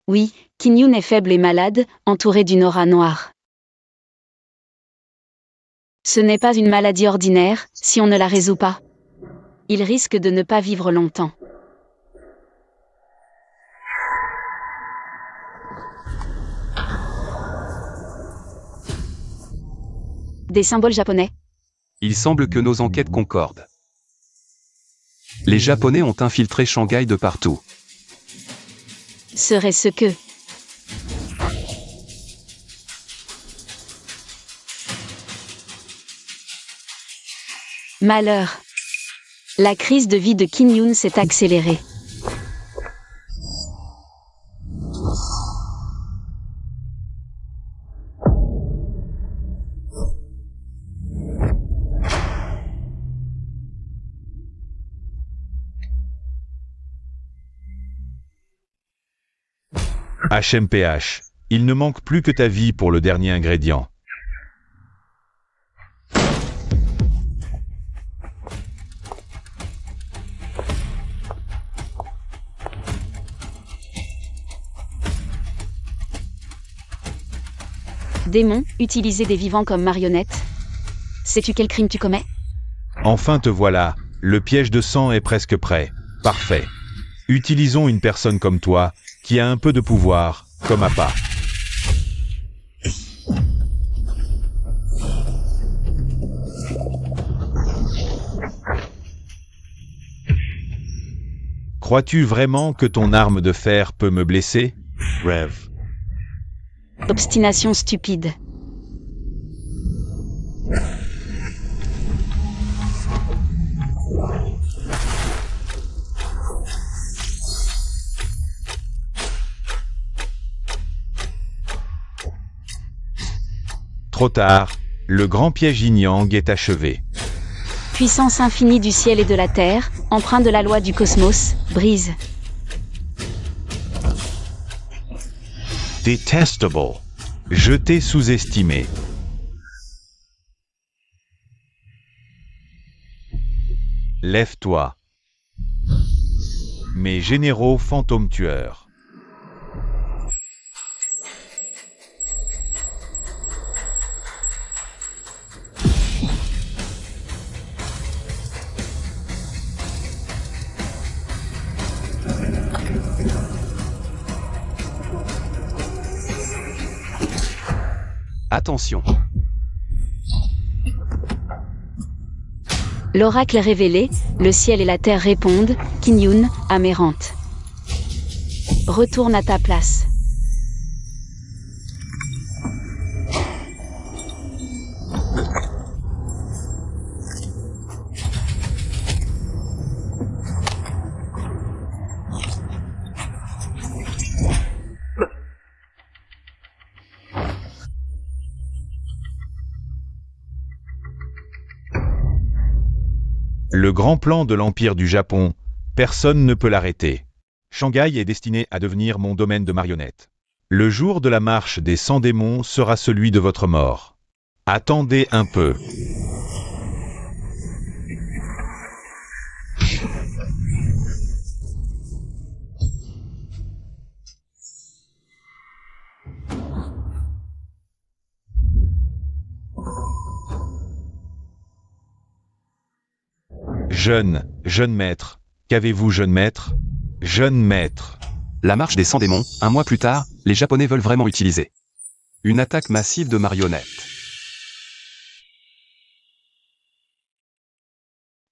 Oui, Qin Yun est faible et malade, entouré d'une aura noire. Ce n'est pas une maladie ordinaire, si on ne la résout pas. Il risque de ne pas vivre longtemps. Des symboles japonais. Il semble que nos enquêtes concordent. Les Japonais ont infiltré Shanghai de partout. Serait-ce que... Malheur. La crise de vie de Qin Yun s'est accélérée. HMPH, il ne manque plus que ta vie pour le dernier ingrédient. Démon, utiliser des vivants comme marionnettes. Sais-tu quel crime tu commets? Enfin te voilà, le piège de sang est presque prêt. Parfait. Utilisons une personne comme toi, qui a un peu de pouvoir, comme Appa. Crois-tu vraiment que ton arme de fer peut me blesser? Rev. Obstination stupide. Trop tard, le grand piège yin-yang est achevé. Puissance infinie du ciel et de la terre, empreint de la loi du cosmos, brise. Detestable. Je t'ai sous-estimé. Lève-toi. Mes généraux fantômes tueurs. Attention. L'oracle est révélé, le ciel et la terre répondent, Kingyun, amérante. Retourne à ta place. Le grand plan de l'Empire du Japon, personne ne peut l'arrêter. Shanghai est destiné à devenir mon domaine de marionnettes. Le jour de la marche des 100 démons sera celui de votre mort. Attendez un peu. Jeune maître. Qu'avez-vous, jeune maître? Jeune maître. La marche des 100 démons, un mois plus tard, les Japonais veulent vraiment utiliser une attaque massive de marionnettes.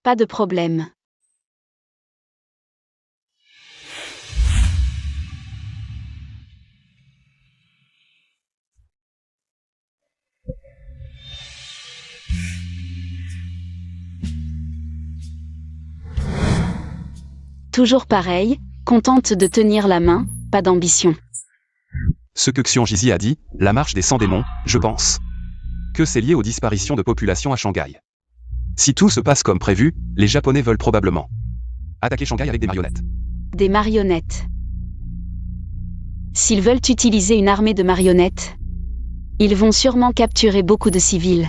Pas de problème. Toujours pareil, contente de tenir la main, pas d'ambition. Ce que Xion Jizi a dit, la marche des 100 démons, je pense que c'est lié aux disparitions de population à Shanghai. Si tout se passe comme prévu, les Japonais veulent probablement attaquer Shanghai avec des marionnettes. Des marionnettes. S'ils veulent utiliser une armée de marionnettes, ils vont sûrement capturer beaucoup de civils.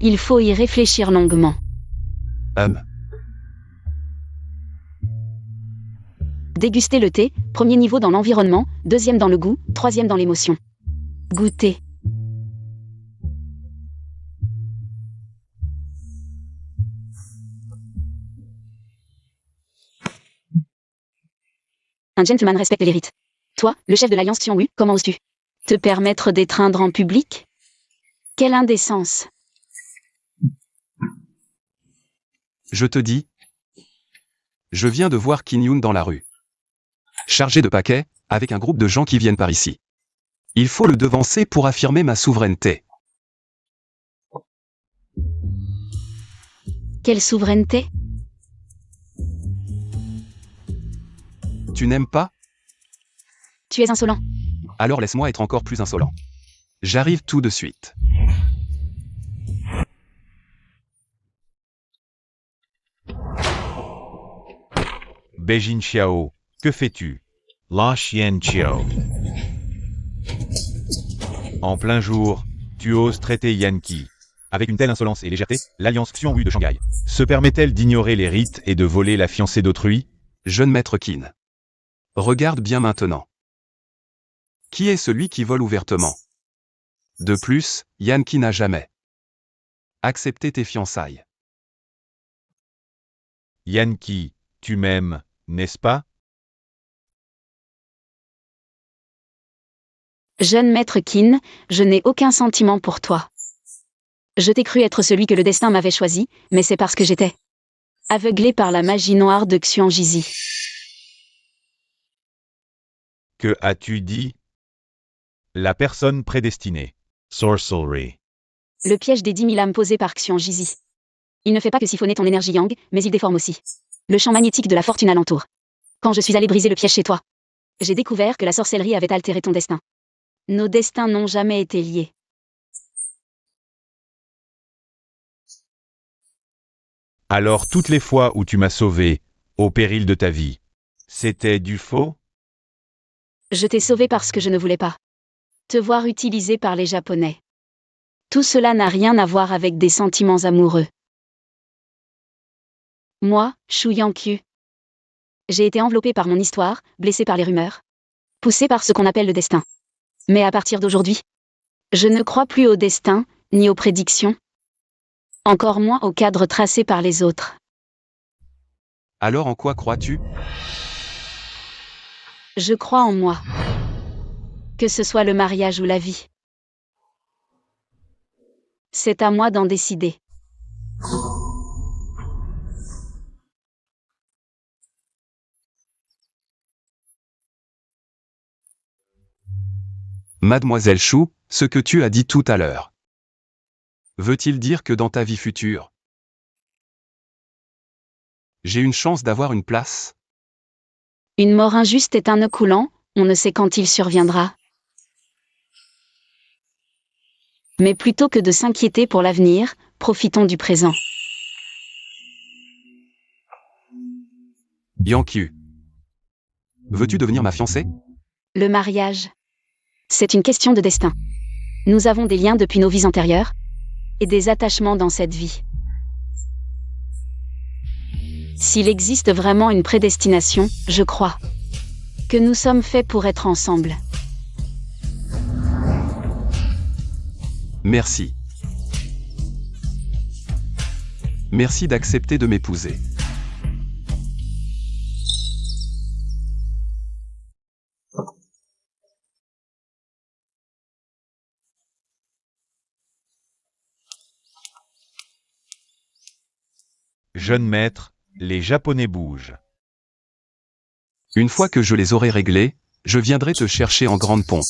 Il faut y réfléchir longuement. Déguster le thé, premier niveau dans l'environnement, deuxième dans le goût, troisième dans l'émotion. Goûter. Un gentleman respecte les rites. Toi, le chef de l'Alliance Xiongwu, comment oses-tu te permettre d'étreindre en public? Quelle indécence! Je te dis, je viens de voir Kingyun dans la rue, chargé de paquets, avec un groupe de gens qui viennent par ici. Il faut le devancer pour affirmer ma souveraineté. Quelle souveraineté? Tu n'aimes pas? Tu es insolent. Alors laisse-moi être encore plus insolent. J'arrive tout de suite. Beijing Xiao, que fais-tu? La Xian Chiao. En plein jour, tu oses traiter Yanqi. Avec une telle insolence et légèreté, l'alliance Xionghu de Shanghai se permet-elle d'ignorer les rites et de voler la fiancée d'autrui? Jeune maître Qin. Regarde bien maintenant. Qui est celui qui vole ouvertement? De plus, Yanqi n'a jamais accepté tes fiançailles. Yanqi, tu m'aimes, n'est-ce pas? Jeune maître Qin, je n'ai aucun sentiment pour toi. Je t'ai cru être celui que le destin m'avait choisi, mais c'est parce que j'étais aveuglé par la magie noire de Xiongjizi. Que as-tu dit? La personne prédestinée. Sorcery. Le piège des 10 000 âmes posé par Xiongjizi. Il ne fait pas que siphonner ton énergie yang, mais il déforme aussi le champ magnétique de la fortune alentour. Quand je suis allé briser le piège chez toi, j'ai découvert que la sorcellerie avait altéré ton destin. Nos destins n'ont jamais été liés. Alors toutes les fois où tu m'as sauvé, au péril de ta vie, c'était du faux? Je t'ai sauvé parce que je ne voulais pas te voir utilisé par les Japonais. Tout cela n'a rien à voir avec des sentiments amoureux. Moi, Shu Yanqiu, j'ai été enveloppé par mon histoire, blessé par les rumeurs, poussé par ce qu'on appelle le destin. Mais à partir d'aujourd'hui, je ne crois plus au destin, ni aux prédictions, encore moins au cadre tracé par les autres. Alors en quoi crois-tu? Je crois en moi. Que ce soit le mariage ou la vie. C'est à moi d'en décider. Mademoiselle Shu, ce que tu as dit tout à l'heure. Veut-il dire que dans ta vie future, j'ai une chance d'avoir une place? Une mort injuste est un nœud coulant, on ne sait quand il surviendra. Mais plutôt que de s'inquiéter pour l'avenir, profitons du présent. Yanqiu. Veux-tu devenir ma fiancée? Le mariage. C'est une question de destin. Nous avons des liens depuis nos vies antérieures, et des attachements dans cette vie. S'il existe vraiment une prédestination, je crois que nous sommes faits pour être ensemble. Merci. Merci d'accepter de m'épouser. Jeune maître, les Japonais bougent. Une fois que je les aurai réglés, je viendrai te chercher en grande pompe.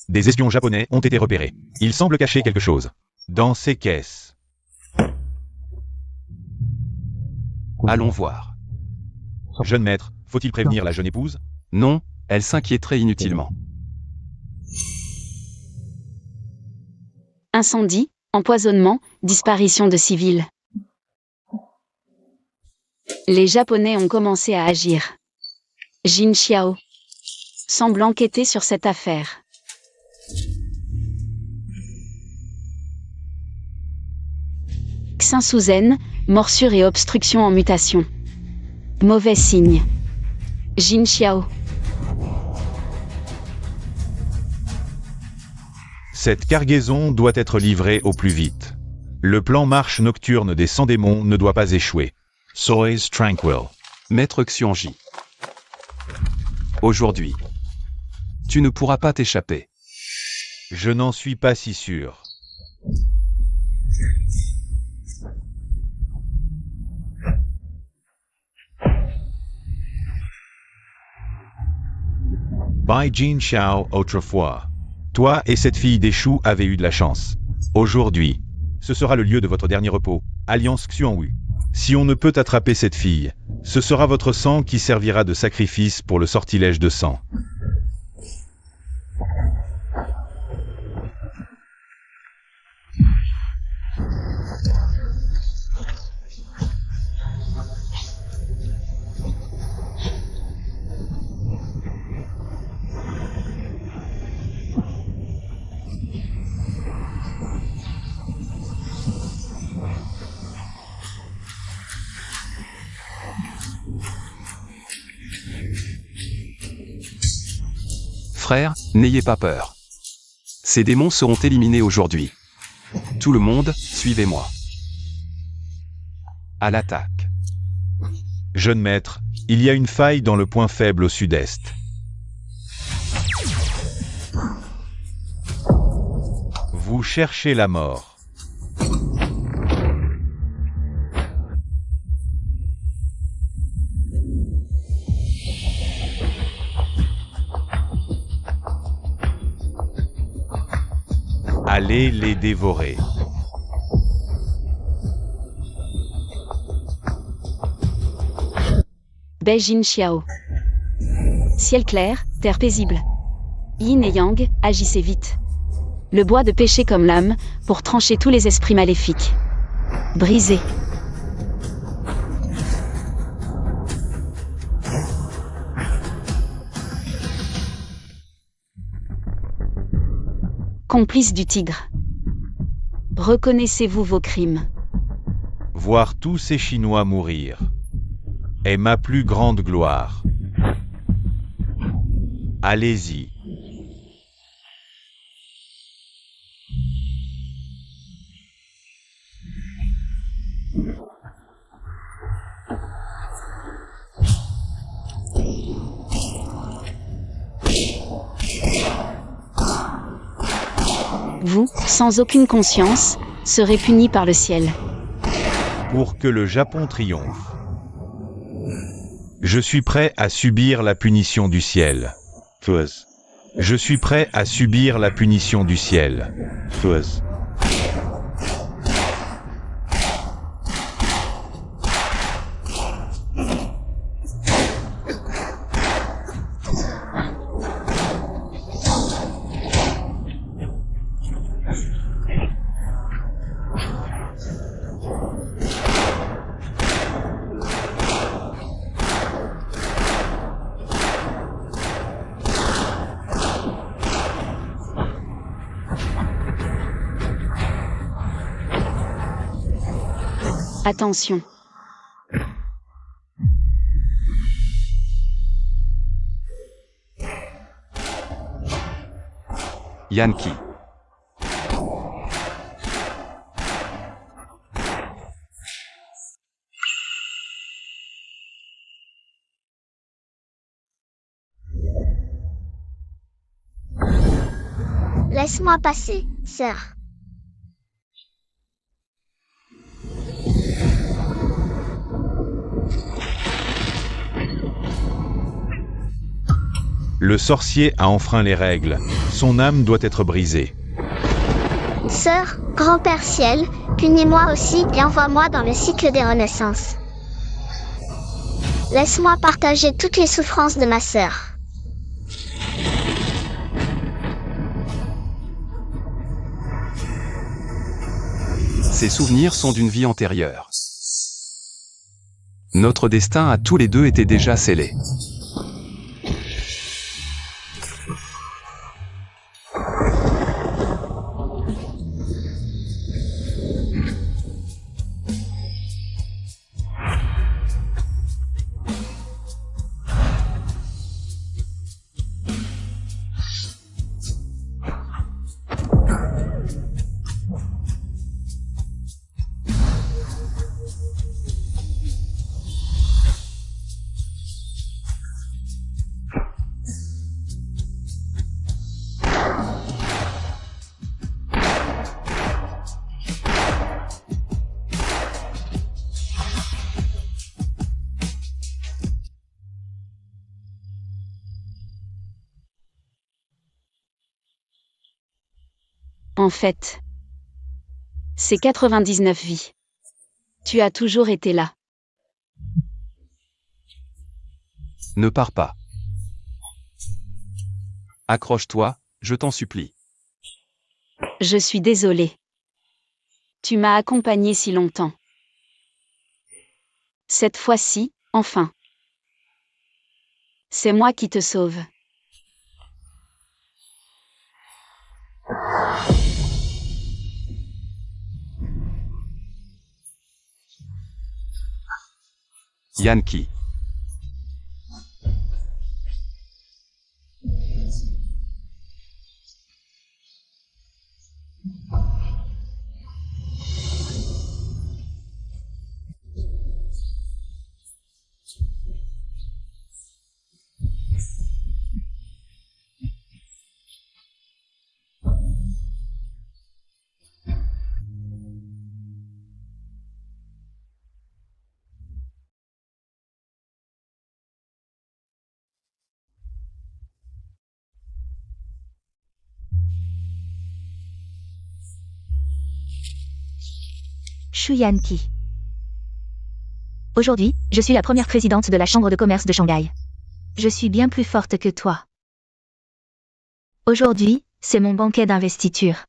Des espions japonais ont été repérés. Ils semblent cacher quelque chose. Dans ces caisses. Allons voir. Jeune maître, faut-il prévenir la jeune épouse? Non, elle s'inquiéterait inutilement. Incendie, empoisonnement, disparition de civils. Les Japonais ont commencé à agir. Jin Xiao semble enquêter sur cette affaire. Xin Suzhen, morsure et obstruction en mutation. Mauvais signe. Jin Xiao. Cette cargaison doit être livrée au plus vite. Le plan marche nocturne des 100 démons ne doit pas échouer. Sois tranquille. Maître Xiongji. Aujourd'hui, tu ne pourras pas t'échapper. Je n'en suis pas si sûr. By Jin Xiao autrefois. Toi et cette fille des choux avez eu de la chance. Aujourd'hui, ce sera le lieu de votre dernier repos, Alliance Xionghu. Si on ne peut attraper cette fille, ce sera votre sang qui servira de sacrifice pour le sortilège de sang. Frères, n'ayez pas peur. Ces démons seront éliminés aujourd'hui. Tout le monde, suivez-moi. À l'attaque. Jeune maître, il y a une faille dans le point faible au sud-est. Vous cherchez la mort. Allez les dévorer. Beijing Xiao. Ciel clair, terre paisible. Yin et Yang, agissez vite. Le bois de péché comme lame, pour trancher tous les esprits maléfiques. Brisez. Complice du tigre. Reconnaissez-vous vos crimes? Voir tous ces Chinois mourir est ma plus grande gloire. Allez-y. Vous, sans aucune conscience, serez punis par le ciel. Pour que le Japon triomphe. Je suis prêt à subir la punition du ciel. Je suis prêt à subir la punition du ciel. Attention. Yankee. Laisse-moi passer, sœur. Le sorcier a enfreint les règles. Son âme doit être brisée. Sœur, grand-père ciel, punis-moi aussi et envoie-moi dans le cycle des renaissances. Laisse-moi partager toutes les souffrances de ma sœur. Ces souvenirs sont d'une vie antérieure. Notre destin a tous les deux été déjà scellé. En fait, c'est 99 vies. Tu as toujours été là. Ne pars pas. Accroche-toi, je t'en supplie. Je suis désolée. Tu m'as accompagné si longtemps. Cette fois-ci, enfin. C'est moi qui te sauve. Yankee. Shu Yanqi. Aujourd'hui, je suis la première présidente de la Chambre de commerce de Shanghai. Je suis bien plus forte que toi. Aujourd'hui, c'est mon banquet d'investiture.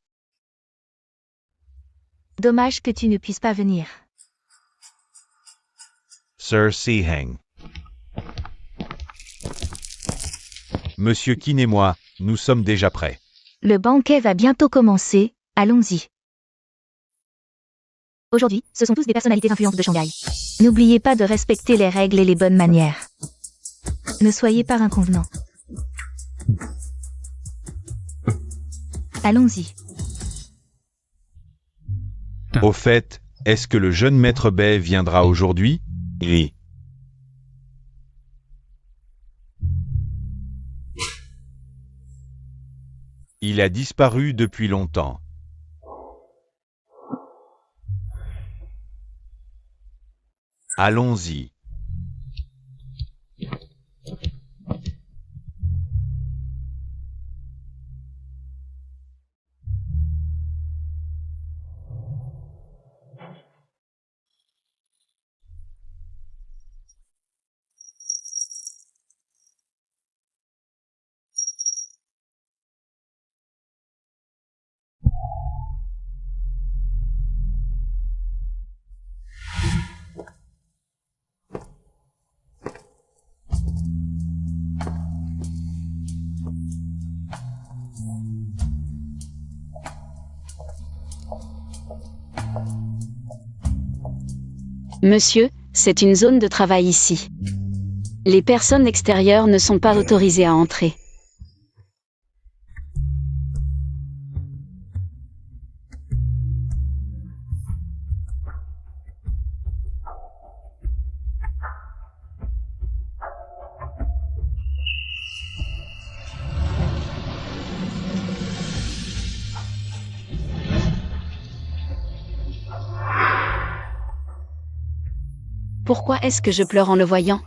Dommage que tu ne puisses pas venir. Sir Siheng. Monsieur Qin et moi, nous sommes déjà prêts. Le banquet va bientôt commencer, allons-y. Aujourd'hui, ce sont tous des personnalités influentes de Shanghai. N'oubliez pas de respecter les règles et les bonnes manières. Ne soyez pas inconvenants. Allons-y. Au fait, est-ce que le jeune maître Bai viendra aujourd'hui? Oui. Il a disparu depuis longtemps. Allons-y. Monsieur, c'est une zone de travail ici. Les personnes extérieures ne sont pas autorisées à entrer. Pourquoi est-ce que je pleure en le voyant ?